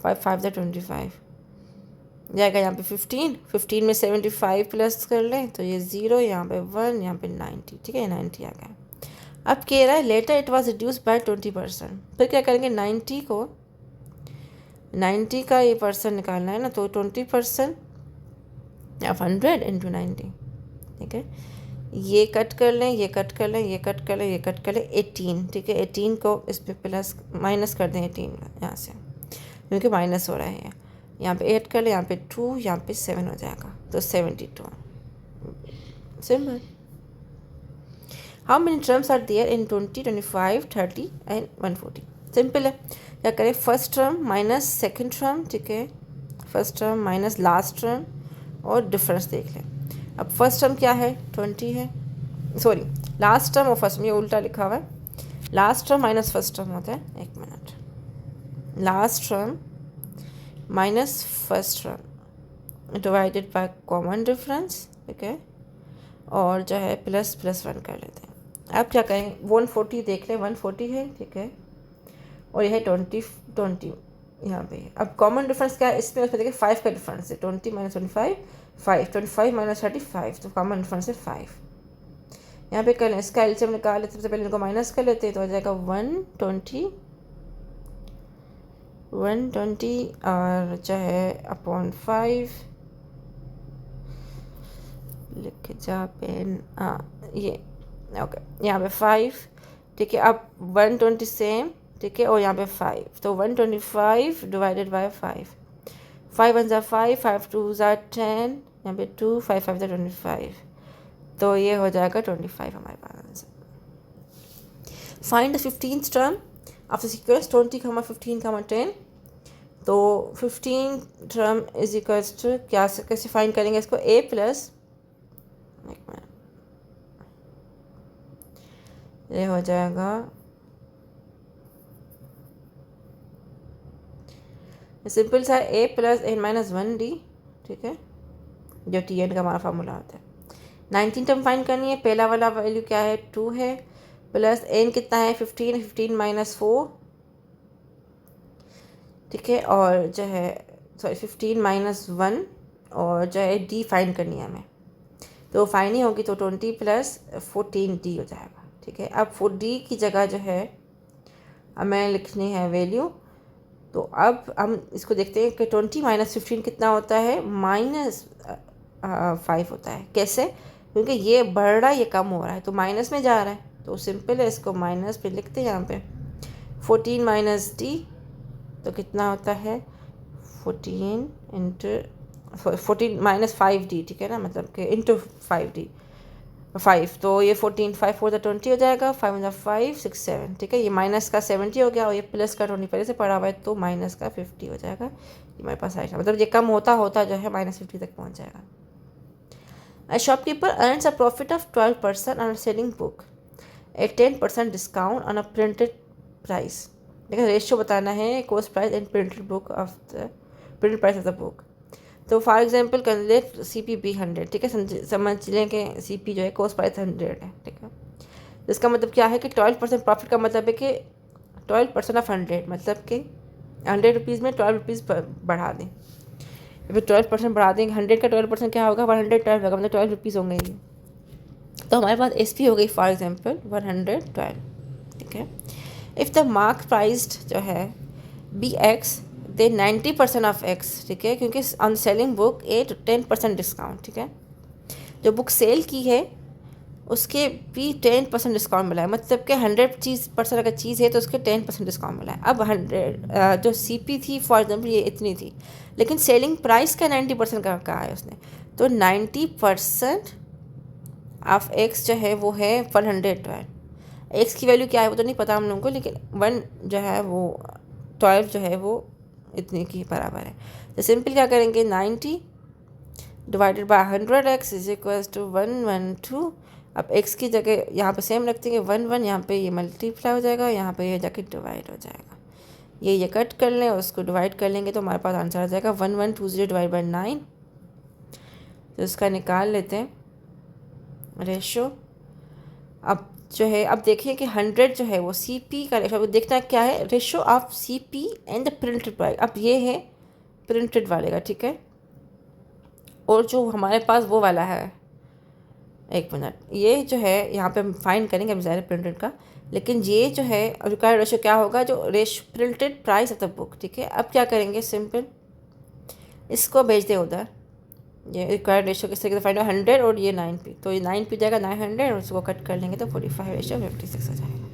5 5 25 जाएगा यहाँ पे 15 में 75 प्लस कर लें तो ये 0, यहाँ पे 1, यहाँ पे 90, ठीक है, 90 आ गया। अब कह रहा है later it was reduce by 20%, फिर क्या करेंगे, 90 का ये परसेंट निकालना है ना, तो 20% ऑफ 100 × 90, ठीक है। ये कट कर लें, ये कट कर लें, ये कट कर लें, ये कट कर लें, 18, ठीक है। 18 को इस पर प्लस माइनस कर दें 18 यहाँ से, क्योंकि माइनस हो रहा है, यहाँ पे 8 कर लें, यहाँ पे 2, यहाँ पे 7 हो जाएगा, तो 72 simple. How many terms are there in 20, 25, 30 and 140? Simple है, क्या करें, first term minus second term, ठीक है, first term minus last term और डिफरेंस देख लें। अब फर्स्ट टर्म क्या है, 20 है, सॉरी लास्ट टर्म और फर्स्ट टर्म, ये उल्टा लिखा हुआ है, last term minus first term होता है, एक minute, last term minus first term divided by common difference, ठीक है, और जो है प्लस 1 कर लेते हैं। अब क्या करेंगे, 140 देख लें, 140 है, ठीक है, और यह है 20 यहाँ पे। अब कॉमन डिफरेंस क्या है इसमें, उसमें देखिए 5 का डिफरेंस है, 20 - 25 5, 25 - 35, तो कॉमन डिफरेंस है 5। यहाँ पे कर लें, इसका एलसीएम निकाल लेते, सबसे पहले इनको माइनस कर लेते हैं, तो हो जाएगा 120 और जो है अपॉन 5 लिख के जा पेन, हाँ ये ओके, यहाँ पे 5, ठीक है। अब 120 सेम, ठीक है, और यहाँ पे 5, तो 125 डिवाइडेड बाय 5, 5 1 = 5, 5 2 = 10, यहाँ पे 2, 5 5 = 25, तो ये हो जाएगा 25 हमारे पास answer. Find the 15th term of the sequence 20, 15, 10, तो 15 टर्म इज इक्वल्स टू क्या, कैसे फाइंड करेंगे इसको, a प्लस, एक मिनट, ये हो जाएगा सिंपल सा a plus n minus 1d, ठीक है, जो टी एन का हमारा फार्मूला होता है। 19 टर्म फाइंड करनी है। पहला वाला वैल्यू क्या है, 2 है, प्लस n कितना है 15, 15 माइनस 4, ठीक है, और जो है सॉरी 15 माइनस 1, और जो है d फाइंड करनी है हमें, तो फाइंड ही होगी, तो 20 प्लस 14d हो जाएगा, ठीक है। अब 4d की जगह जो है हमें लिखनी है वैल्यू, तो अब हम इसको देखते हैं कि 20 माइनस 15 कितना होता है, -5 होता है। कैसे, क्योंकि ये बढ़ रहा है, ये कम हो रहा है, तो माइनस में जा रहा है, तो सिंपल है, इसको माइनस पे लिखते हैं यहाँ पे। 14 माइनस d तो कितना होता है 14 इंटू 14 माइनस 5d, ठीक है ना, मतलब कि इंटू 5d 5, तो ये 14, 5 4 20 हो जाएगा, 5 5 6 7, ठीक है। ये माइनस का 70 हो गया, और ये प्लस का 20 पहले से पड़ा हुआ है, तो माइनस का 50 हो जाएगा। ये हमारे पास आएगा, मतलब ये कम होता होता जो है -50 तक पहुंच जाएगा। A shopkeeper earns a profit of 12% on a selling book at 10% discount on a printed price. लेकिन रेशियो बताना है cost price and printed book of the printed price of the book. तो फॉर एग्जांपल कर ले CP 100, ठीक है, समझ लें कि CP जो है कॉस्ट प्राइस 100 है, ठीक है। इसका मतलब क्या है कि 12% प्रॉफिट का मतलब है कि 12% ऑफ 100, मतलब कि 100 रुपीज़ में 12 रुपीज़ बढ़ा दें, फिर 12% बढ़ा देंगे, 100 का 12% क्या होगा 112 होगा, मतलब 12 रुपीज़ होंगे ये। तो हमारे पास SP हो गई फॉर एग्जांपल 112, ठीक है। इफ़ द मार्क प्राइस्ड जो है BX दे 90% ऑफ X, ठीक है, क्योंकि ऑन सेलिंग बुक 10% डिस्काउंट, ठीक है। जो बुक सेल की है उसके भी 10% डिस्काउंट मिला है, मतलब कि 100% अगर चीज़ है तो उसके 10% डिस्काउंट मिला है। अब 100 जो CP थी फॉर एग्जांपल ये इतनी थी, लेकिन सेलिंग प्राइस का 90% का कहा है उसने, तो 90% ऑफ X जो है वो है 112। X की वैल्यू क्या है वो तो नहीं पता हम लोगों को, लेकिन 1 जो है वो 12 जो है वो इतने की बराबर है। तो सिंपल क्या करेंगे, 90 divided by 100x is equal to 112। अब x की जगह यहाँ पे सेम रखते हैं 1 यहाँ पे ये मल्टीप्लाई हो जाएगा, यहाँ पे ये जाके डिवाइड हो जाएगा, ये कट कर लें और उसको डिवाइड कर लेंगे तो हमारे पास आंसर आ जाएगा 1120 डिवाइड बाई 9। तो इसका निकाल लेते हैं रेशो। अब जो है अब देखिए कि 100 जो है वो CP का रेशो, देखना है क्या है, ratio of CP and the printed price. अब ये है प्रिंटेड वाले का, ठीक है, और जो हमारे पास वो वाला है, एक मिनट, ये जो है यहाँ पे हम फाइंड करेंगे अब ज़ाहिर प्रिंटेड का, लेकिन ये जो है रिक्वायर्ड रेशो क्या होगा, जो ratio printed price of the book, ठीक है। अब क्या करेंगे, सिंपल इसको भेज दें उधर, ये रिक्वायर्ड रेशो किस तरीके से फाइंड हो, 100 और ये 9P, तो ये 9P जाएगा 900 और उसको कट कर लेंगे तो 45 रेशो 56 हो जाएगा।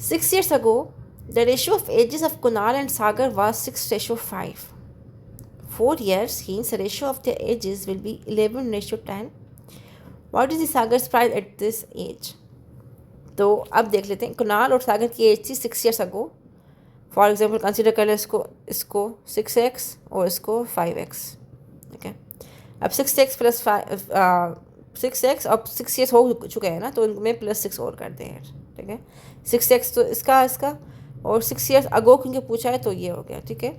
6 years ago the ratio of ages of Kunal and Sagar was 6:5. 4 years hence the ratio of their ages will be 11:10. What is the Sagar's price at this age? तो अब देख लेते हैं, कुणाल और सागर की एज थी 6 years ago। For example consider कर लें इसको 6x और इसको 5x, ठीक है। अब 6x प्लस 6x अब 6 years हो चुके हैं ना, तो उनमें +6 और करते हैं, ठीक है। 6x तो इसका और 6 years अगो क्योंकि पूछा है तो ये हो गया, ठीक है।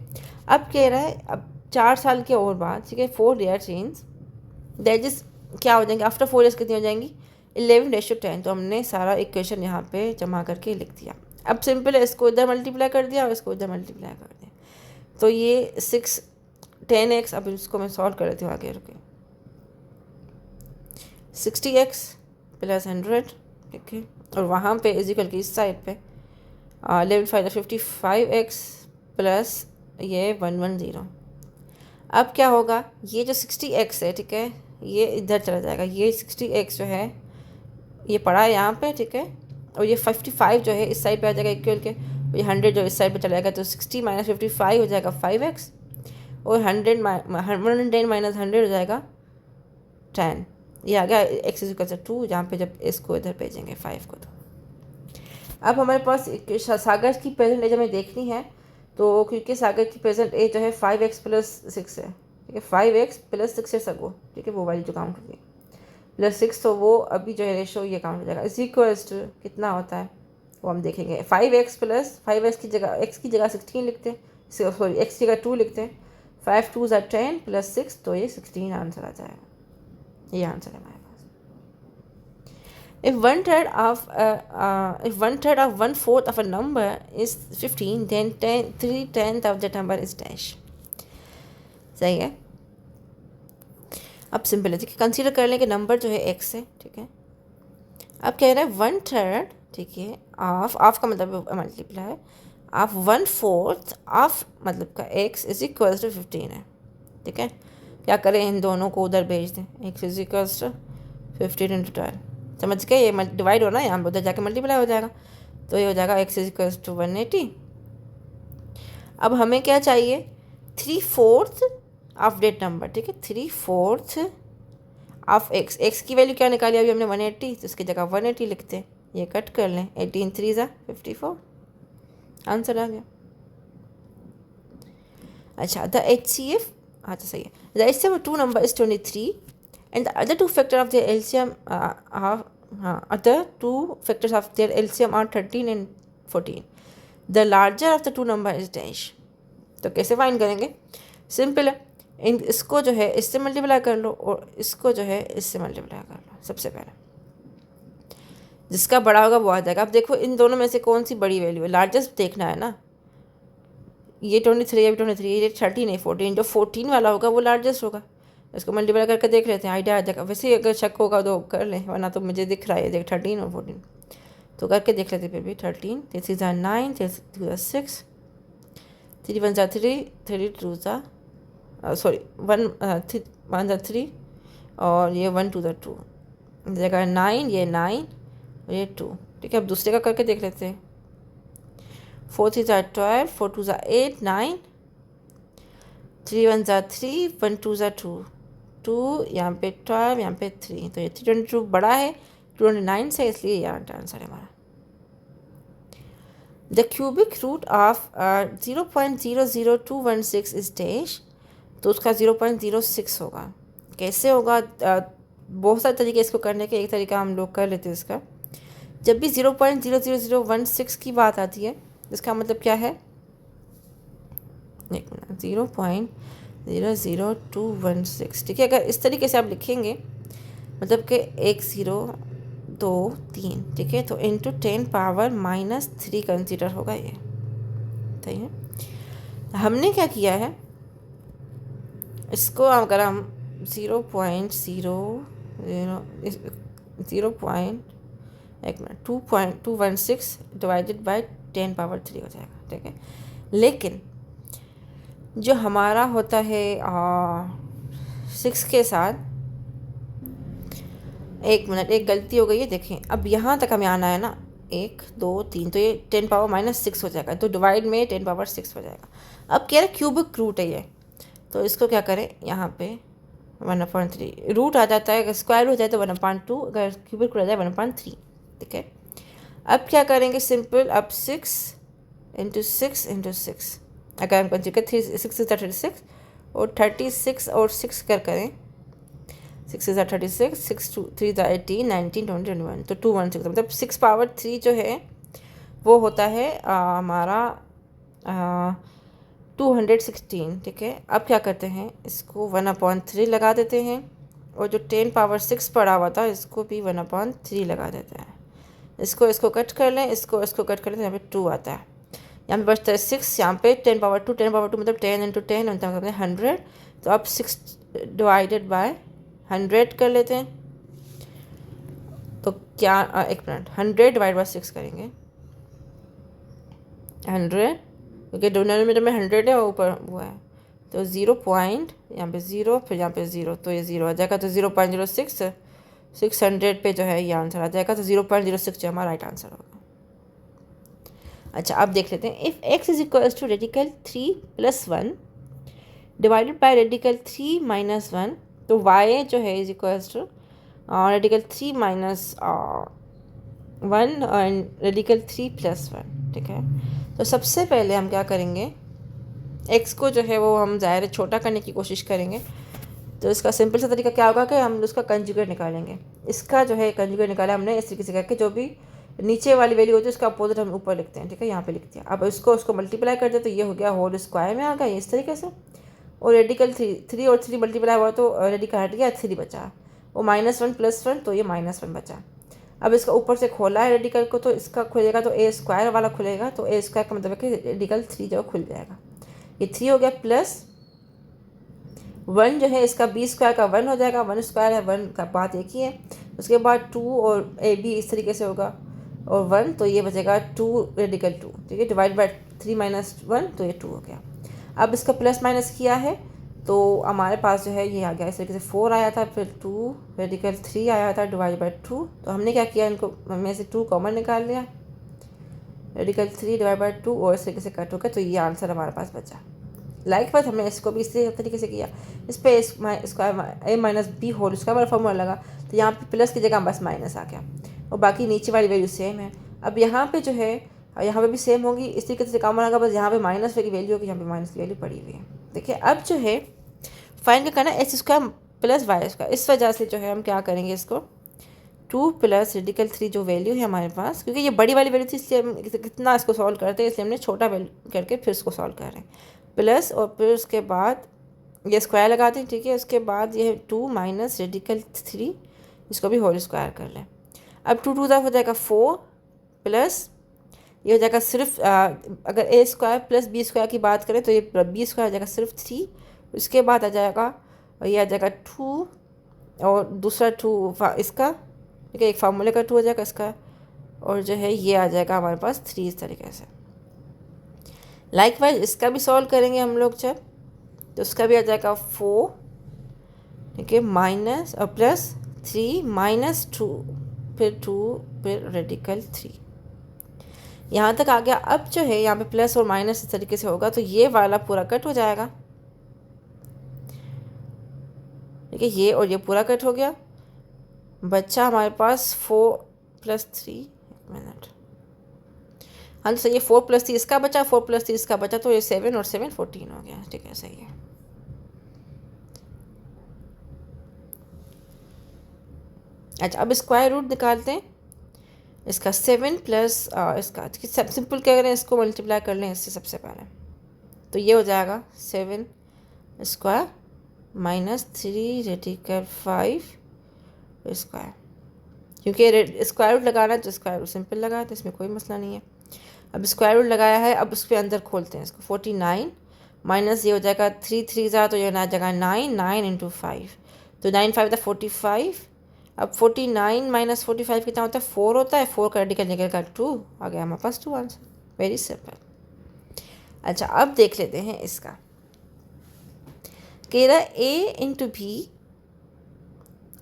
अब कह रहा है अब 4 साल के और बाद, ठीक है, 4 years मीन्स दैट इज क्या हो जाएंगे, आफ्टर 4 years कितनी हो जाएंगी 11:10। तो हमने सारा इक्वेशन यहाँ पे जमा करके लिख दिया। अब सिंपल है, इसको इधर मल्टीप्लाई कर दिया और इसको इधर मल्टीप्लाई कर दिया, तो ये 10x। अब इसको मैं सॉल्व कर देती हूँ आगे रुके, 60x प्लस 100, ठीक है, और वहाँ पे इजिकल की इस साइड पे 11 5 55x प्लस ये 110। अब क्या होगा, ये जो 60x है, ठीक है, ये इधर चला जाएगा, ये 60x जो है ये पड़ा है यहाँ पे, ठीक है, और ये 55 जो है इस साइड पे आ जाएगा इक्वल के, और ये 100 जो इस साइड पे चला जाएगा, तो 60 - 55 हो जाएगा 5x, और 110 - 100 हो जाएगा 10। ये आ गया x = 2, जहाँ पे जब इसको इधर भेजेंगे 5 को। तो अब हमारे पास सागर की प्रेजेंट एज हमें देखनी है, तो क्योंकि सागर की प्रेजेंट एज जो है 5x + 6 है, ठीक है, 5x + 6 years ago, ठीक है, वो वाली जो काउंट होगी +6, तो वो अभी जो है रेशो ये काउंट हो जाएगा, इज इक्वल्स टू कितना होता है वो हम देखेंगे। 5x की जगह x की जगह 16 लिखते हैं, सॉरी x की जगह 2 लिखते हैं, 5 2 ज़ा 10 प्लस 6, तो ये 16 आंसर आ जाएगा। ये आंसर है हमारे पास। If one third of 1/4 of a number is 15, then 3/10 of that number is dash। सही है। अब सिंपल है, ठीक है, कंसीडर कर लें कि नंबर जो है x है, ठीक है। अब कह रहा है 1/3, ठीक है, ऑफ का मतलब मल्टीप्लाई ऑफ 1/4 ऑफ मतलब का x इज इक्वल टू 15 है, ठीक है। क्या करें, इन दोनों को उधर भेज दें, x इज इक्वल टू 15 × 12, समझ गए, ये डिवाइड होना है, यहाँ पर उधर जाके मल्टीप्लाई हो जाएगा, तो ये हो जाएगा x इज इक्वल टू 180। अब हमें क्या चाहिए, 3/4 ऑफ डेट नंबर, ठीक है, 3/4 ऑफ x की वैल्यू क्या निकाली अभी हमने 180, तो इसकी जगह 180 लिखते हैं, ये कट कर लें, 18 3 ज़ा 54, आंसर आ गया। अच्छा, द HCF, अच्छा सही है, the HCF of two number is 23 and the other two factors of their LCM other two factors of their LCM are 13 and 14. The larger of the two number is dash। तो कैसे find करेंगे, simple है, इसको जो है इससे multiply कर लो और इसको जो है इससे मल्टीप्लाई कर लो। सबसे पहले जिसका बड़ा होगा वो आ जाएगा। अब देखो इन दोनों में से कौन सी बड़ी वैल्यू है, लार्जेस्ट देखना है ना, ये 23 है, 23, ये 13 है, 14, जो 14 वाला होगा वो लार्जेस्ट होगा, इसको मल्टीप्लाई करके देख लेते हैं, आइडिया आ जाएगा। वैसे ही अगर शक होगा तो कर लें, वरना तो मुझे दिख रहा है, देख 13 और 14, तो करके देख लेते फिर भी। 13 3 3 ज़ा 9, 3 2 6, 3 1 ज़ा 3, 3 2 ज़ा सॉरी 1 1 ज़ा 3, और ये 1 2 ज़ा 2, जगह 9, ये 9 और ये 2, ठीक है। अब दूसरे का करके देख लेते हैं, 4 3 ज़ा 12, 4 2 ज़ा 8 9, 3 1 ज़ा 3, 1 2 ज़ा 2 2, यहाँ पे 12, यहाँ पे 3, तो ये 322 बड़ा है 29 से, इसलिए ये आंसर है हमारा। The cubic root of 0.00216 is dash, तो उसका 0.06 होगा। कैसे होगा, बहुत सारे तरीके इसको करने के, एक तरीका हम लोग कर लेते हैं इसका। जब भी 0.00016 की बात आती है, इसका मतलब क्या है, 0.00216, ठीक है। अगर इस तरीके से आप लिखेंगे, मतलब कि 1 0 2 3, ठीक है, तो इंटू 10 पावर -3 कंसीडर होगा ये, सही है। हमने क्या किया है, इसको अगर हम 2.216 डिवाइडेड बाय 10 पावर 3 हो जाएगा, ठीक है। लेकिन जो हमारा होता है 6 के साथ, एक मिनट, एक गलती हो गई है, देखें, अब यहाँ तक हमें आना है ना, 1 2 3, तो ये 10 पावर -6 हो जाएगा, तो डिवाइड में 10 पावर 6 हो जाएगा। अब कह रहे क्यूबिक रूट है ये, तो इसको क्या करें, यहाँ पे 1/3 रूट आ जाता है, अगर स्क्वायर हो जाए तो 1/2, अगर क्यूबिक रूट आ जाए 1/3, ठीक है। अब क्या करेंगे, सिंपल, अब 6 × 6 × 6, अगर हम कंसीडर 6 × 36 और 36 और 6 करें, 6 × 36, 6 3 × 18 19 20 21, तो 216, मतलब 6 पावर 3 जो है वो होता है हमारा 216, ठीक है। अब क्या करते हैं, इसको 1/3 लगा देते हैं, और जो 10 पावर 6 पड़ा हुआ था इसको भी 1/3 लगा देते हैं। इसको कट कर लें, इसको कट कर लें, तो यहाँ पे 2 आता है, यहाँ पे बचता है 6, यहाँ पे 10 पावर 2 मतलब 10 × 10 मतलब 100, तो अब 6 डिवाइडेड बाय 100 कर लेते हैं, तो क्या, एक मिनट, 100 डिवाइड बाय 6 करेंगे, 100, क्योंकि डिनोमिनेटर में 100 है, ऊपर वो है, तो 0 पॉइंट, यहाँ पे 0, फिर यहाँ पे 0, तो ये 0 आ जाएगा, तो 0.06 600 पे जो है ये आंसर आ जाएगा, तो 0.06 जो हमारा राइट आंसर होगा। अच्छा, अब देख लेते हैं, if x is equals to radical 3 + 1 divided by radical 3 - 1, तो y जो है is equals to radical 3 - 1 and radical 3 + 1, ठीक है। तो सबसे पहले हम क्या करेंगे, x को जो है वो हम ज़ाहिर छोटा करने की कोशिश करेंगे, तो इसका सिंपल सा तरीका क्या होगा कि हम उसका कंजुगेट निकालेंगे। इसका जो है कंजुगेट निकाला हमने इस तरीके से करके, जो भी नीचे वाली वैल्यू होती है उसका अपोजिट हम ऊपर लिखते हैं, ठीक है, यहाँ पे लिखते हैं। अब उसको मल्टीप्लाई कर दे तो ये हो गया होल स्क्वायर में आ गया इस तरीके से। और रेडिकल 3 और 3 मल्टीप्लाई हुआ तो रेडिकल हट गया, 3 बचा। वो -1 + 1 तो ये -1 बचा। अब इसका ऊपर से खोला है रेडिकल को, तो इसका खुलेगा तो ए स्क्वायर वाला खुलेगा, तो ए स्क्वायर का मतलब है कि रेडिकल 3 जो खुल जाएगा। ये 3 हो गया प्लस 1 जो है इसका बी स्क्वायर का 1 हो जाएगा, 1 स्क्वायर है, 1 का बात एक ही है। उसके बाद 2 और ए बी इस तरीके से होगा और 1, तो ये बचेगा 2 रेडिकल 2, ठीक है, डिवाइड बाय 3 - 1 तो ये 2 हो गया। अब इसका प्लस माइनस किया है तो हमारे पास जो है ये आ गया इस तरीके से 4 आया था, फिर 2 रेडिकल 3 आया था डिवाइड बाय 2। तो हमने क्या किया, इनको में से 2 कॉमन निकाल लिया, रेडिकल 3 डिवाइड बाय 2 और इस तरीके से कट हो गया, तो ये आंसर हमारे पास बचा। लाइक हमने इसको भी इसी तरीके से किया, इस पर स्क्वायर ए माइनस बी होल उसका वाला फॉर्मूला लगा, तो यहाँ पे प्लस की जगह बस माइनस आ गया और बाकी नीचे वाली वैल्यू सेम है। अब यहाँ पे जो है यहाँ पे भी सेम होगी, इस तरीके से काम होगा, बस यहाँ पे माइनस की वैल्यू होगी, यहाँ पे माइनस की वैल्यू पड़ी हुई है। देखिए अब जो है फाइंड करना x square plus y square. इस वजह से जो है हम क्या करेंगे, इसको 2 प्लस रेडिकल 3 जो वैल्यू है हमारे पास, क्योंकि ये बड़ी वाली वैल्यू थी इसलिए हम कितना इसको सॉल्व करते हैं, इसलिए हमने छोटा वैल्यू करके फिर इसको सॉल्व कर रहे हैं। प्लस और फिर उसके बाद ये स्क्वायर लगाते हैं, ठीक है, उसके बाद ये 2 माइनस रेडिकल 3, इसको भी होल स्क्वायर कर लें। अब 2 हो जाएगा 4 प्लस ये हो जाएगा सिर्फ अगर ए स्क्वायर प्लस बी स्क्वायर की बात करें तो ये बी स्क्वायर आ जाएगा सिर्फ 3। उसके बाद आ जाएगा और ये आ जाएगा 2 और दूसरा 2 इसका, ठीक है, एक फार्मूले का 2 हो जाएगा इसका, और जो है ये आ जाएगा हमारे पास 3 इस तरीके से। लाइकवाइज इसका भी सॉल्व करेंगे हम लोग जब, तो उसका भी आ जाएगा 4, ठीक है, माइनस और प्लस 3 -2 फिर 2 फिर रेडिकल 3, यहाँ तक आ गया। अब जो है यहाँ पे प्लस और माइनस इस तरीके से होगा तो ये वाला पूरा कट हो जाएगा, ठीक है, ये और ये पूरा कट हो गया। बच्चा हमारे पास 4 + 3, एक मिनट, हाँ तो ये 4 + 3 इसका बचा, 4 + 3 इसका बचा, तो ये 7 और 7 14 हो गया, ठीक है, सही है। अच्छा अब स्क्वायर रूट निकालते हैं इसका 7 प्लस इसका, सब सिंपल क्या करें, इसको मल्टीप्लाई कर लें इससे सबसे पहले, तो ये हो जाएगा 7 स्क्वायर -3 रेडिकल 5 स्क्वायर, क्योंकि स्क्वायर रूट लगाना तो स्क्वायर रूट सिंपल लगाया तो इसमें कोई मसला नहीं है। अब स्क्वायर रूट लगाया है, अब उसके अंदर खोलते हैं इसको, 49 माइनस ये हो जाएगा 3 3 ज़ा तो ये ना जाएगा 9 9 × 5, तो 9 5 45। अब 49 - 45 कितना होता है, 4 होता है, 4 का रेडिकल निकलेगा 2, आ गया हमारे पास 2 आंसर, वेरी सिंपल। अच्छा अब देख लेते हैं इसका, कह रहा a × b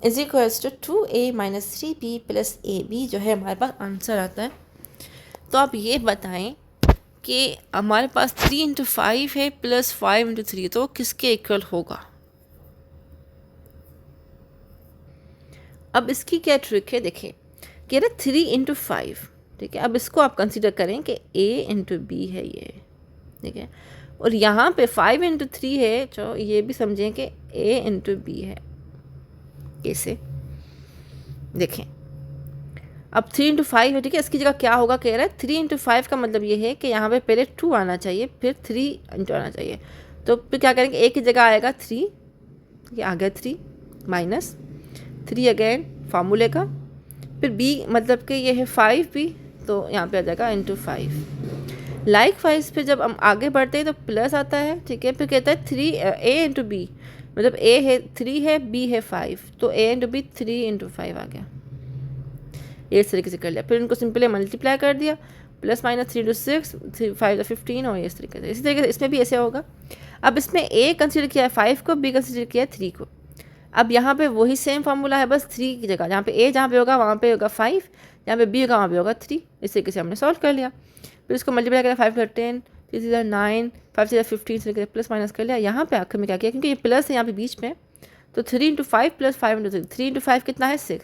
= 2a - 3b + ab जो है हमारे पास आंसर आता है। तो आप ये बताएं कि हमारे पास 3 × 5 है प्लस 5 × 3, तो किसके इक्वल होगा। अब इसकी क्या ट्रिक है, देखिए कह रहे 3 × 5, ठीक है, अब इसको आप कंसीडर करें कि a × b है ये, ठीक है, और यहाँ पे 5 × 3 है, जो ये भी समझें कि a × b है। कैसे देखें, अब 3 × 5 है, ठीक है, इसकी जगह क्या होगा, कह रहा है 3 × 5 का मतलब ये है कि यहाँ पे पहले 2 आना चाहिए फिर 3 आना चाहिए, तो फिर क्या करेंगे, a की जगह आएगा 3, ये आ गया 3 माइनस 3 अगेन फार्मूले का, फिर b मतलब कि ये है 5b, तो यहाँ पे आ जाएगा × 5। लाइकवाइज फिर जब हम आगे बढ़ते हैं तो प्लस आता है, ठीक है, फिर कहता है 3a × b, मतलब a है 3 है, b है 5, तो a × b 3 × 5 आ गया, ये इस तरीके से कर लिया। फिर इनको सिंपली मल्टीप्लाई कर दिया, प्लस माइनस 3 × 6 5 15, और इस तरीके से, इसी तरीके से इसमें भी ऐसे होगा। अब इसमें a कंसिडर किया है 5 को, b कंसिडर किया है 3 को। अब यहाँ पे वही सेम फार्मूला है, बस 3 की जगह, जहाँ पे a जहाँ पे होगा वहाँ पे होगा 5, जहाँ पे b होगा वहाँ पे होगा 3, इस तरीके से हमने सॉल्व कर लिया। फिर इसको मल्टीप्लाई करें, 5 × 10, 3 × 9, 5 × 15, इस तरीके से प्लस माइनस कर लिया। यहाँ पे आखिर में क्या किया, क्योंकि ये प्लस है यहाँ पे बीच में, तो 3 × 5 प्लस 5 × 3, 3 × 5 कितना है 6,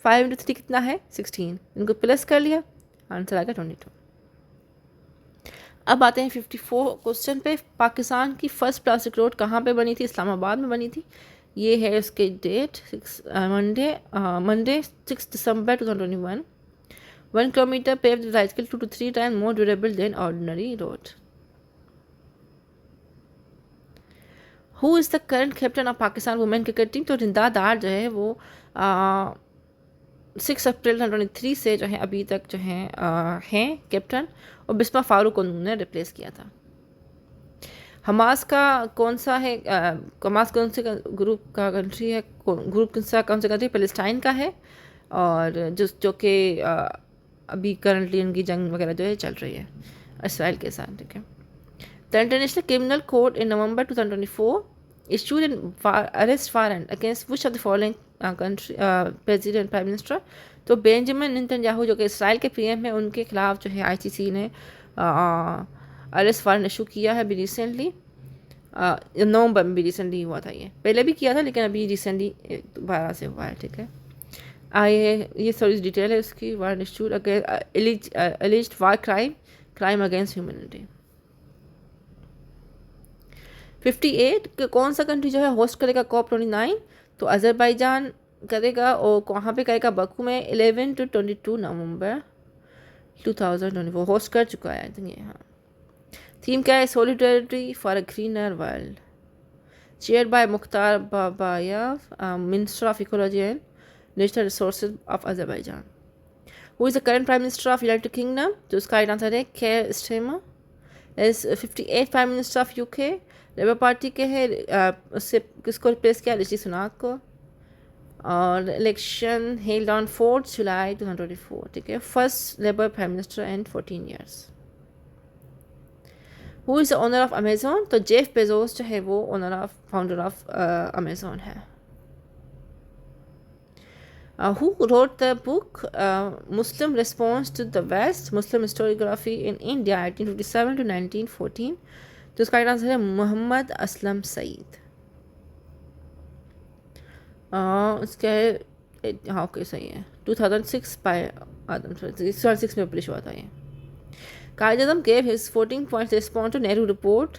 5 × 3 कितना है 16, इनको प्लस कर लिया, आंसर आ गया 22। अब आते हैं 54 क्वेश्चन पे। पाकिस्तान की फर्स्ट प्लास्टिक रोड कहाँ पे बनी थी, इस्लामाबाद में बनी थी। ये है उसके date Monday 6 December 2021, 1 kilometer paved with bicycle 2 to 3 times more durable than ordinary road. Who is the current captain of Pakistan women cricket team? तो रिंदा दार जो है वो 6 अप्रैल 2023 से जो है अभी तक जो हैं कैप्टन, और बिस्मा फारूक को उन्होंने रिप्लेस किया था। हमास का कौन सा है, हमास कौन से ग्रुप का कंट्री है, ग्रुप कौन सा कंट्री पैलेस्टाइन का है, और जो कि अभी करंटली उनकी जंग वगैरह जो है चल रही है इसराइल के साथ, ठीक है। The international criminal court in November 2024 issued an arrest warrant against which of the following country president prime minister? तो बेंजामिन नेतन्याहू जो कि इसराइल के पीएम हैं, उनके खिलाफ जो है आईसीसी ने अरेस्ट वारंट इशू किया है अभी रिसेंटली, नवंबर में भी रिसेंटली हुआ था। ये पहले भी किया था लेकिन अभी रिसेंटली दोबारा से हुआ है, ठीक है। ये थोड़ी डिटेल है उसकी। वारंट इशूड अगेंस्ट एलिज्ड वार क्राइम अगेंस्ट ह्यूमैनिटी। 58 कौन सा कंट्री जो है होस्ट करेगा COP 29? तो अज़रबैजान करेगा, और कहाँ पे करेगा? बकू में 11 to 22 नवंबर 2024 होस्ट कर चुका है ये। हाँ, थीम क्या है? Solidarity for a greener world, chair by Mukhtar Babayev, minister of ecology and natural resources of Azerbaijan. Who is the current prime minister of United Kingdom? तो उसका राइट आंसर है Keir Starmer. Is 58 prime minister of UK, Labour Party के हैं, उससे किसको replace किया? ऋषि सुनाक को। और इलेक्शन हेल्ड ऑन 4 जुलाई 2024, ठीक है। First labour prime minister and 14 years. Who is the owner of Amazon? तो जेफ बेजोस जो है वो फाउंडर ऑफ अमेजोन है। Who wrote the book Muslim Response to the West, Muslim Historiography in India 1857 to 1914? तो इसका answer है मोहम्मद असलम सईद। इसका है, हाँ ओके सही है, 2006 बाय आदम 2006 में पब्लिश हुआ था ये। Quaid-e-Azam gave his 14 points response to Nehru report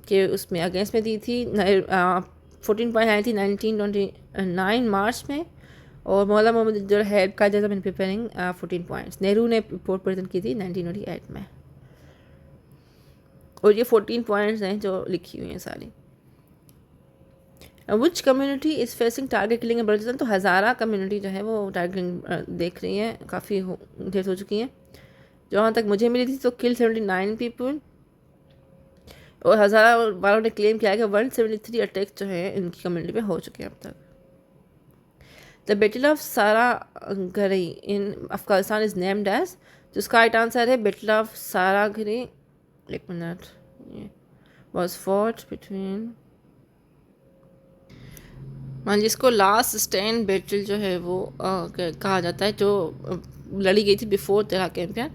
के उसमें अगेंस्ट में दी थी। 14 पॉइंट आई थी 1929 मार्च में, और मौलाना मोहम्मद जो है Quaid-e-Azam in preparing 14 points Nehru ने रिपोर्ट प्रेजेंट की थी 1928 में, और ये 14 पॉइंट्स हैं जो लिखी हुई हैं सारी। विच community is facing target killing इन बलूचिस्तान? तो हज़ारा कम्युनिटी जो है वो टारगेट देख रही है, काफ़ी ढेर हो चुकी हैं। जहाँ तक मुझे मिली थी तो किल 79 पीपल, और हज़ारा वालों ने क्लेम किया है कि 173 अटैक जो है इनकी कम्युनिटी पे हो चुके हैं अब तक। The battle of Saragarhi in Afghanistan is named as, जिसका राइट आंसर है बैटल ऑफ सारागढ़ी। एक मिनट, वॉज फॉट बिटवीन, मान जिसको लास्ट स्टैंड बैटल जो है वो कहा जाता है, जो लड़ी गई थी बिफोर तेरा कैंपियन।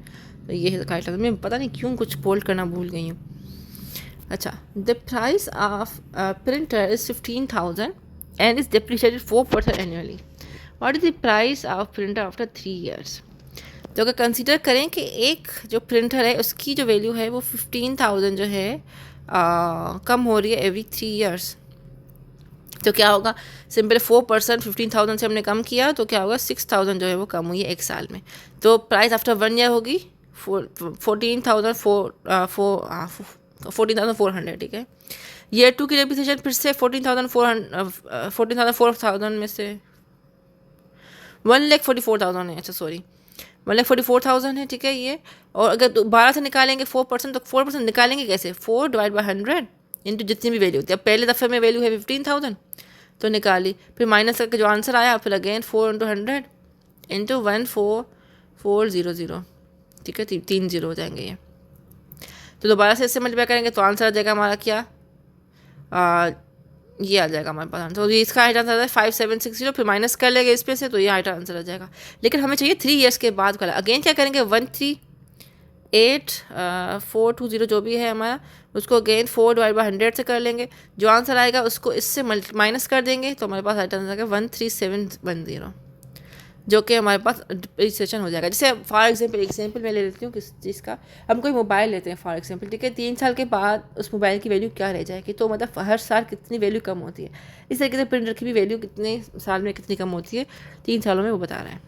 तो ये है राइट आंसर। मैं पता नहीं क्यों कुछ बोल्ड करना भूल गई हूँ। अच्छा, the price of printer is 15,000 and is depreciated 4% annually. What is the price of printer after 3 years? तो अगर कंसीडर करें कि एक जो प्रिंटर है उसकी जो वैल्यू है वो 15,000 जो है कम हो रही है एवरी 3 years, तो क्या होगा? सिंपल 4% 15,000 से हमने कम किया तो क्या होगा? 6,000 जो है वो कम हुई है एक साल में। तो प्राइस आफ्टर 1 year होगी 14,400, ठीक है। ईयर 2 की डेप्रिसिएशन फिर से 14,400 में से 1,44,000 है। अच्छा सॉरी, 1,44,000 है, ठीक है ये। और अगर 12 से निकालेंगे 4%, तो 4% निकालेंगे कैसे? 4 / 100 इंटू जितनी भी वैल्यू होती है। अब पहले दफ़े में वैल्यू है 15,000 तो निकाली, फिर माइनस करके जो आंसर आया फिर अगेन 4 × 100 इंटू 14400, ठीक है। 3 0 हो जाएंगे ये। तो दोबारा से इससे मल्टीप्लाई करेंगे तो आंसर आ जाएगा हमारा क्या? ये आ जाएगा हमारे पास। तो इसका राइट आंसर है 5760, फिर माइनस कर लेंगे इस पे से तो ये राइट आंसर आ जाएगा। लेकिन हमें चाहिए 3 years के बाद का। अगेन क्या करेंगे? 138,420 जो भी है हमारा, उसको अगेन 4 / 100 से कर लेंगे। जो आंसर आएगा उसको इससे माइनस कर देंगे तो हमारे पास राइट आंसर आएगा 13710, जो कि हमारे पास डिप्रिसिएशन हो जाएगा। जैसे फॉर एग्जांपल मैं ले लेती हूँ किस चीज़ का, हम कोई मोबाइल लेते हैं फॉर एग्जांपल, ठीक है। 3 साल के बाद उस मोबाइल की वैल्यू क्या रह जाएगी? तो मतलब हर साल कितनी वैल्यू कम होती है। इस तरीके से प्रिंटर की भी वैल्यू कितने साल में कितनी कम होती है, 3 सालों में वो बता रहा है।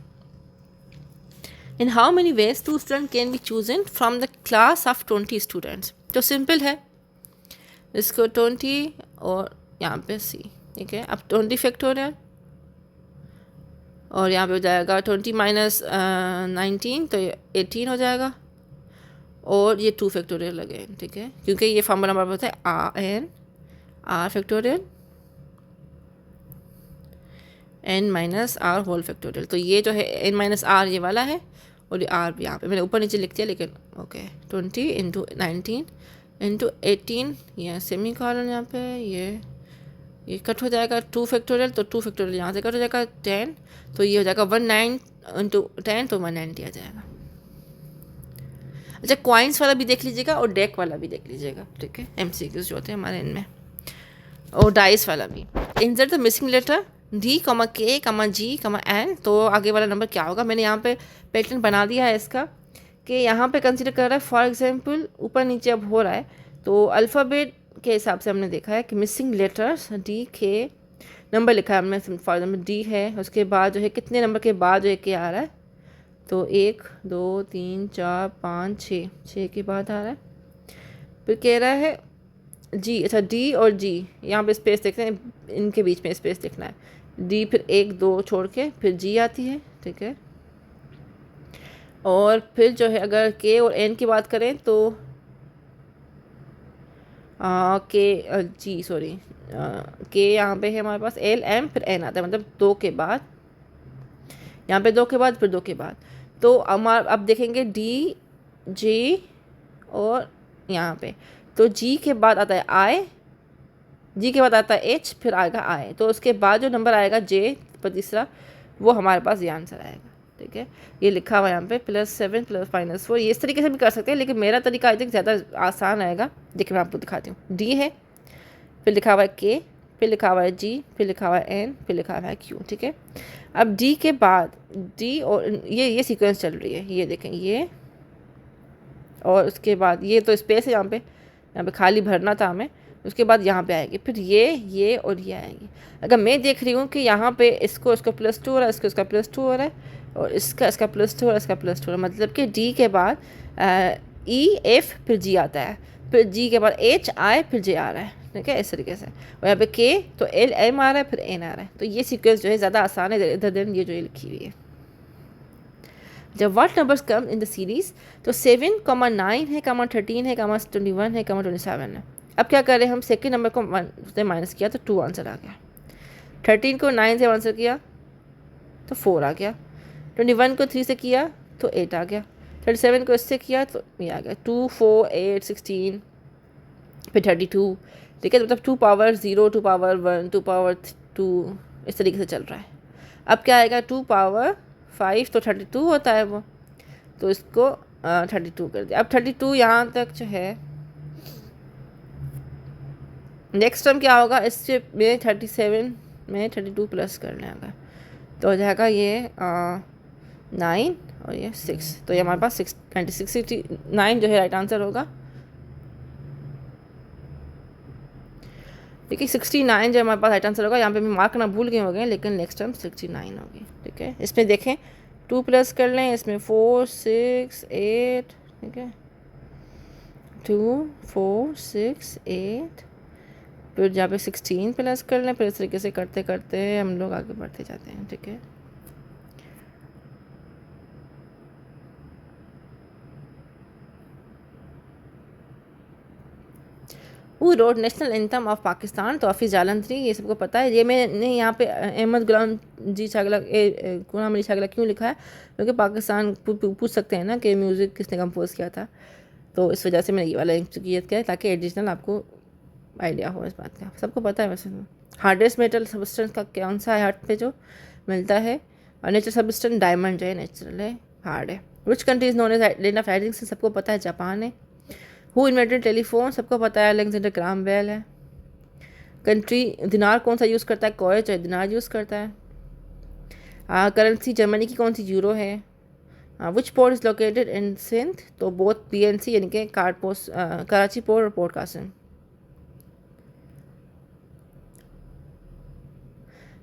In how many ways 2 student can be chosen from the class of 20 students. तो सिंपल है, इसको 20 और यहाँ पे सी, ठीक है। अब 20 फैक्टोरियल और यहाँ पे हो जाएगा 20 माइनस 19, तो ये 18 हो जाएगा, और ये 2 फैक्टोरियल अगेन, ठीक है, क्योंकि ये फॉर्मूला हमारे पास है r factorial n minus r whole factorial. तो ये जो है n माइनस आर ये वाला है, और ये आर भी यहाँ पे मैंने ऊपर नीचे लिख दिया, लेकिन ओके 20 इंटू 19 इंटू 18, ये सेमी कॉलन यहाँ पे ये कट हो जाएगा 2 फैक्टोरियल, तो 2 फैक्टोरियल यहाँ से कट हो जाएगा 10, तो ये हो जाएगा 19 इंटू 10, तो 190 आ जाएगा। अच्छा, कॉइन्स वाला भी देख लीजिएगा और डेक वाला भी देख लीजिएगा, ठीक है, MCQs जो होते हैं हमारे इनमें, और डाइस वाला भी। Insert the missing letter D, K, G, N, तो आगे वाला नंबर क्या होगा। मैंने यहाँ पे पैटर्न बना दिया है इसका, कि यहाँ पे कंसीडर कर रहा है, फॉर एग्जांपल ऊपर नीचे अब हो रहा है, तो अल्फ़ाबेट के हिसाब से हमने देखा है कि missing letters D, K number लिखा है हमने, फॉर एग्जाम्पल D है, उसके बाद जो है कितने नंबर के बाद जो है K आ रहा है, तो 1 2 3 4 5 6 के बाद आ रहा है। फिर कह रहा है G, अच्छा D और G यहाँ पे स्पेस देखते हैं, इनके बीच में स्पेस देखना है, D फिर 1 2 छोड़ के फिर G आती है, ठीक है। और फिर जो है अगर K और N की बात करें तो K यहाँ पे है हमारे पास L M फिर N आता है, मतलब 2 के बाद, यहाँ पे 2 के बाद फिर 2 के बाद, तो हमारा अब देखेंगे D G और यहाँ पे, तो G के बाद आता है I, G के बाद आता है H, फिर आएगा I, तो उसके बाद जो नंबर आएगा J पर तीसरा, वो हमारे पास ये आंसर आएगा, ठीक है। ये लिखा हुआ है यहाँ पे +7 +4, ये इस तरीके से भी कर सकते हैं, लेकिन मेरा तरीका आई थिंक ज़्यादा आसान आएगा। देखिए मैं आपको दिखाती हूँ, D है, फिर लिखा हुआ है K, फिर लिखा हुआ है G, फिर लिखा हुआ है N, फिर लिखा हुआ है Q, ठीक है। अब D के बाद D और ये सीक्वेंस चल रही है, ये देखें ये, और उसके बाद ये तो स्पेस है यहाँ पे खाली भरना था हमें, उसके बाद यहाँ पे आएगी, फिर ये और ये आएगी। अगर मैं देख रही हूँ कि यहाँ पे इसको +2 हो रहा है, इसका +2 हो रहा है, और इसका +2 हो रहा है, इसका +2 हो रहा है, मतलब कि D के बाद E F फिर G आता है, फिर G के बाद H I फिर J आ रहा है, ठीक है, इस तरीके से। और यहाँ पे K तो L M आ रहा है, फिर N आ रहा है, तो ये सीक्वेंस जो है ज़्यादा आसान है इधर देन ये जो ये लिखी हुई है। जब what numbers come in the series, तो 7, 9 है, 13 है, 21 है, 27 है। अब क्या करें हम, सेकेंड नंबर को 1 से माइनस किया तो 2 आंसर आ गया, 13 को 9 से आंसर किया तो 4 आ गया, 21 को 3 से किया तो 8 आ गया, 37 को इससे किया तो ये आ गया 2 4 8 16, फिर 32, ठीक है, मतलब 2 पावर 0 2 पावर 1 2 पावर 2 इस तरीके से चल रहा है। अब क्या आएगा 2 पावर 5 तो 32 होता है वो, तो इसको 32 कर दिया। अब 32 यहाँ तक जो है, नेक्स्ट टर्म क्या होगा, इससे में 37 में 32 प्लस करना होगा, तो हो जाएगा ये 9 और ये 6, तो ये हमारे पास 69 जो है राइट आंसर होगा। ठीक है, 69 जो हमारे पास राइट आंसर होगा। यहाँ पे मैं मार्क करना भूल गए हो गए, लेकिन नेक्स्ट टाइम 69 होगी, ठीक है। इसमें देखें 2 प्लस कर लें, इसमें 4 6 8, ठीक है, 2 4 6 8, फिर जहाँ पे 16 प्लस कर लें, फिर इस तरीके से करते करते हम लोग आगे बढ़ते जाते हैं, ठीक है। वो road national anthem of Pakistan, तो हाफिज़ जालंधरी, ये सबको पता है। ये मैंने यहाँ पे अहमद गुलाम जी छागला गुलाम अली छागला क्यों लिखा है, क्योंकि पाकिस्तान पूछ सकते हैं ना कि म्यूज़िक किसने कंपोज किया था, तो इस वजह से मैंने ये वाला इंक्लूड किया है, ताकि एडिशनल आपको आइडिया हो इस बात का। सबको पता है वैसे। हार्डेस्ट मेटल सबस्टेंस का कौन सा है हार्ट पे जो मिलता है, और नेचुरल सबस्टेंस डायमंड जो है नेचुरल है, हार्ड है। Which country is known as land of rising sun, सबको पता है जापान है। हु इन्वेंटेड टेलीफोन, सबको पता है अलेक्जेंडर ग्राहम बेल है। कंट्री दिनार कौन सा यूज़ करता है, कोयत जो दिनार यूज़ करता है। करेंसी जर्मनी की कौन सी, यूरो है। Which port is located in Sindh, तो बोथ PNC यानी कि कराची पोर्ट और पोर्ट कासिम।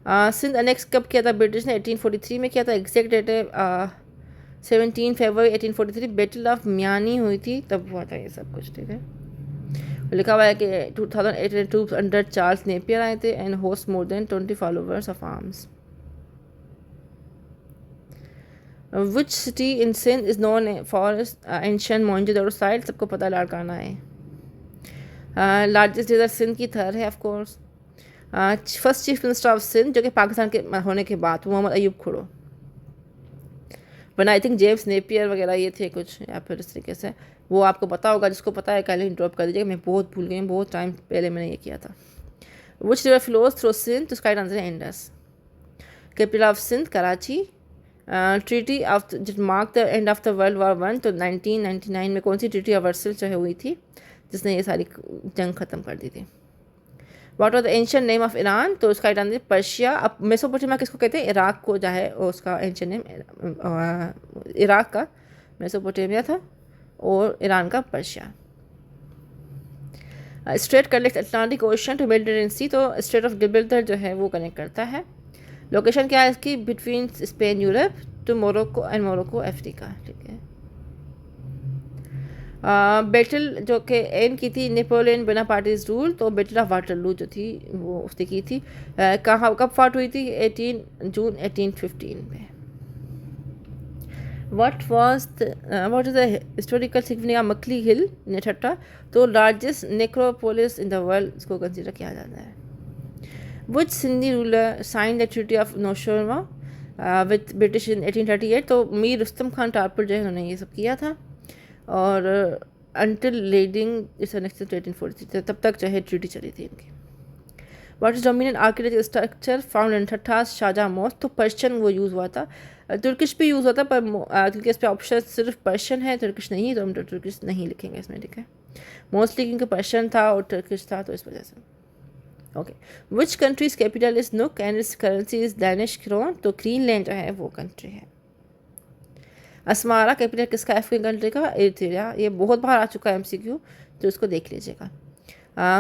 सिंध अनेक्स कब किया था ब्रिटिश ने, 1843 में किया था। एग्जैक्ट डेट है 17 फरवरी 1843 बैटल ऑफ म्यानी हुई थी, तब हुआ था ये सब कुछ, ठीक है। लिखा हुआ है कि 2008 ट्रूप्स अंडर चार्ल्स नेपियर आए थे and host more than 20 followers of arms. Which city in Sindh is known for ancient Mohenjodaro site, सबको पता लाड़काना है। लार्जेस्ट डेजर्ट सिंध की थर है of course. First chief minister of Sindh जो कि पाकिस्तान के होने के बाद मोहम्मद अयूब खुड़ो, वरना आई थिंक जेम्स नेपियर वगैरह ये थे कुछ, या फिर इस तरीके से, वो आपको पता होगा, जिसको पता है कल ड्रॉप कर दीजिएगा, मैं बहुत भूल गई हूँ, बहुत टाइम पहले मैंने ये किया था। Which river flows through Sindh, तो उसका राइट आंसर है Indus. Capital of Sindh Karachi. Treaty of mark the end of the world war 1, तो 1999 में कौन सी ट्रीटी ऑफ वर्सल जो है हुई थी जिसने ये सारी जंग ख़त्म कर दी थी। What was the ancient name of Iran, तो उसका राइट आंसर पर्शिया। अब मेसोपोटामिया किसको कहते हैं, इराक को, जो है उसका एंशिएंट नेम इराक का मेसोपोटामिया था और ईरान का Persia. Strait connect Atlantic Ocean to Mediterranean Sea, तो स्ट्रेट ऑफ गिब्राल्टर जो है वो कनेक्ट करता है। लोकेशन क्या है इसकी, between Spain Europe to Morocco and Morocco Africa, ठीक है। बैटल जो कि एंड की थी नेपोलियन बोनापार्टिस रूल, तो बैटल ऑफ वाटरलू जो थी वो उसने की थी। कहाँ कब फाट हुई थी, 18 जून 1815 में। What is the historical significance of Makli Hill नेठट्टा, तो largest necropolis in the world इसको कंसिडर किया जाता है। Which Sindhi ruler sign the treaty of Naushahra with British in 1838, तो मीर रुस्तम खान टारपुर जो है उन्होंने ये सब किया था, और अंटिल लीडिंग इस नेक्स्ट 1843 तब तक जो है ट्रीटी चली थी इनकी। What is dominant architecture structure found in ठट्ठा शाहजहाँ मॉस्क, तो पर्शियन वो यूज़ हुआ था, तुर्किश भी यूज़ हुआ था, पर क्योंकि इस पर ऑप्शन सिर्फ पर्शियन है, तुर्किश नहीं, तो हम तुर्किश नहीं लिखेंगे इसमें, ठीक है। मोस्टली क्योंकि पर्शियन था और तुर्किश था, तो इस वजह से। Okay, which country's capital is Nuuk and its currency is Danish krone, तो ग्रीनलैंड जो है वो कंट्री है। अस्मारा कैपिटल किसका, अफ्रीकन कंट्री का, एरिथ्रिया, ये बहुत बार आ चुका है एमसीक्यू, तो इसको देख लीजिएगा।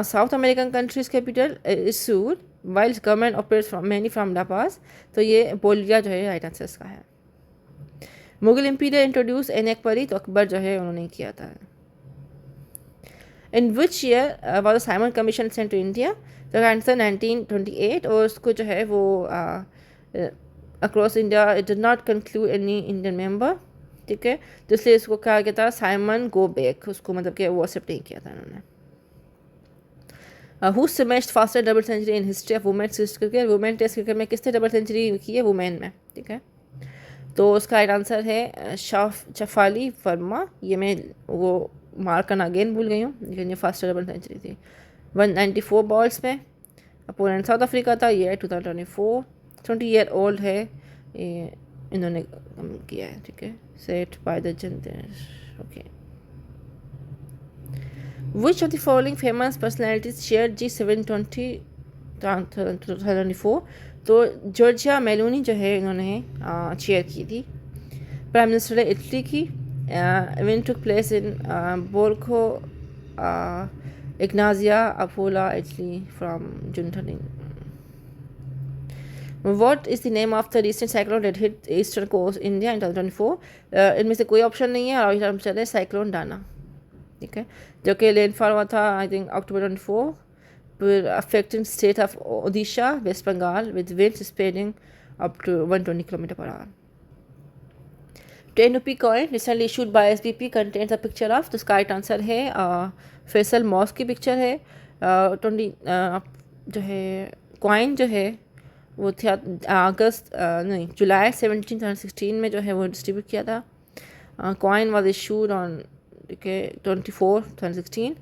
South American countries capital is Sucre, while government operates from many from La Paz, तो ये बोलिविया जो है राइट आंसर इसका है। मुगल एम्पीरियर इंट्रोड्यूस एनेकपरी, तो अकबर जो है उन्होंने किया था। In which year was Simon Commission sent to India, तो आंसर 1928, और उसको जो है वो across India it did not conclude any Indian member, ठीक है, तो इसलिए इसको कहा गया था साइमन गो बैक, उसको मतलब कि वो एक्सेप्ट नहीं किया था उन्होंने। Who smashed faster double century in history of women test cricket, women test cricket में किसने डबल सेंचुरी की है, वुमेन में, ठीक है, तो उसका राइट आंसर है शफाली वर्मा। ये मैं वो मार्क करना अगेन भूल गई हूँ, लेकिन ये फास्टर डबल सेंचुरी थी 194 बॉल्स में। अपोनेंट साउथ अफ्रीका था, ये 2024, 20 ईयर ओल्ड है, ये इन्होंने किया है, ठीक है, set by the Janata. Okay, which of the following famous personalities share G7 2024, तो जॉर्जिया मेलोनी जो है इन्होंने चेयर की थी। प्राइम मिनिस्टर है इटली की। Event took place in Borgo Egnazia Apulia Italy from June 13। What is the name of the recent cyclone that hit eastern coast India in 2024? इनमें से कोई ऑप्शन नहीं है, और हम चले साइक्लोन डाना, ठीक है, जो कि लैंडफॉल हुआ था I think October 24, affecting state of Odisha, West Bengal, with winds speeding up to 120 km/h. 10 rupee coin recently issued by SBP contains a picture of, तो इसका राइट आंसर है फैसल मॉस्क की पिक्चर है। 20 जो है कॉइन जो है वो थे जुलाई 17, 2016 में जो है वो डिस्ट्रीब्यूट किया था। Coin was issued on 24, 2016।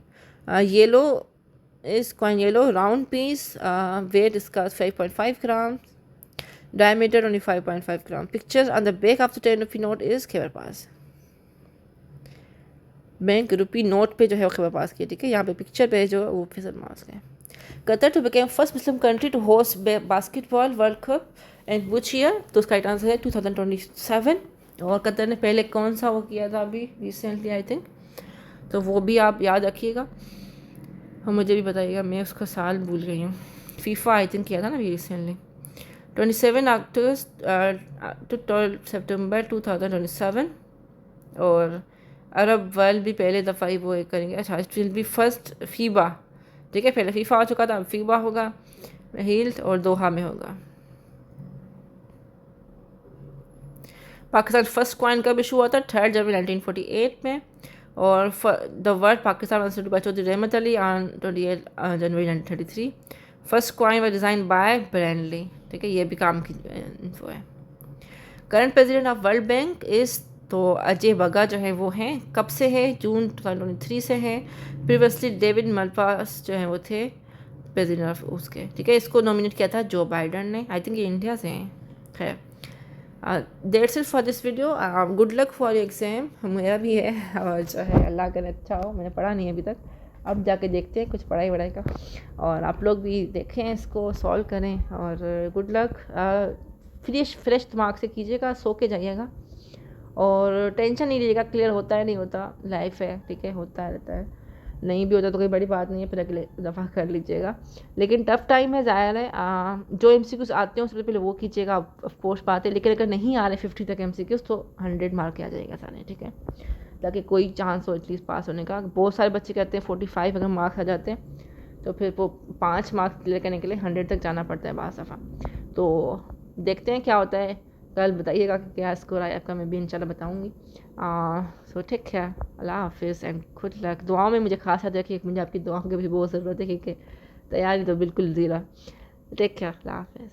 Yellow इस coin yellow, round piece, weight इसका 5.5 ग्राम, diameter only 5.5 gram. Pictures on the back of the 10 rupee note is Khyber pass. Bank rupee note पे जो है वो खैबर पास की, ठीक है, यहाँ पे पिक्चर पे जो वो फैसल मास्क है। Qatar to become first Muslim country to host basketball world cup and which year, तो उसका राइट आंसर है 2027। और कतर ने पहले कौन सा वो किया था अभी रिसेंटली आई थिंक, तो वो भी आप याद रखिएगा और मुझे भी बताइएगा, मैं उसका साल भूल गई हूँ। फीफा आई थिंक किया था ना अभी रिसेंटली, 27 August to 12 September 2027। और अरब वर्ल्ड भी पहले दफ़ा ही वो करेंगे। अच्छा, it will be first FIBA, ठीक है, पहले फीफा हो चुका था, अब फीबा होगा, हील्ड और दोहा में होगा। पाकिस्तान फर्स्ट कॉइन कब इशू हुआ था? 3 जनवरी 1948 में। और the word Pakistan institute by Chaudhry Rahmat Ali on 28 January 1933। First coin was design by Brainly, ठीक है, ये भी काम की इन्फो है। Current president of World Bank is, तो अजय बगा जो है वो हैं, कब से है? जून 2023 से हैं। प्रीवियसली डेविड मलपास जो है वो थे प्रेसिडेंट ऑफ उसके, ठीक है। इसको नॉमिनेट किया था जो बाइडन ने, आई थिंक ये इंडिया से हैं। खैर, that's it for this video. Good luck for your exam, मेरा भी है, और जो है अल्लाह करे अच्छा हो। मैंने पढ़ा नहीं अभी तक, अब जाके देखते हैं कुछ पढ़ाई वढ़ाई का, और आप लोग भी देखें, इसको सॉल्व करें, और गुड लक। फ्रेश दिमाग से कीजिएगा, सो के जाइएगा, और टेंशन नहीं लीजिएगा, क्लियर होता है नहीं होता, लाइफ है, ठीक है, होता रहता है, नहीं भी होता तो कोई बड़ी बात नहीं है, फिर अगले दफ़ा कर लीजिएगा। लेकिन टफ़ टाइम है, ज़ाहिर है। जो MCQs आते हैं उससे पहले वो कीजिएगा, ऑफकोर्स बात है, लेकिन अगर नहीं आ रहे 50 तक MCQs तो 100 मार्क के आ जाएगा सारे, ठीक है, ताकि कोई चांस हो एटलीस्ट पास होने का। बहुत सारे बच्चे कहते हैं 45 अगर मार्क्स आ जाते हैं तो फिर वो 5 मार्क्स क्लियर करने के लिए 100 तक जाना पड़ता है बाज़ दफ़ा। तो देखते हैं क्या होता है, कल बताइएगा कि क्या स्कोर आया आपका, मैं भी इंशाल्लाह बताऊँगी। सो ठीक है, अल्लाह हाफिज़ एंड गुड लक। दुआओं में मुझे खास याद रखिए, मुझे आपकी दुआओं की भी बहुत ज़रूरत है, क्योंकि तैयारी तो बिल्कुल ज़ीरो। टेक केयर, अल्लाह हाफिज़।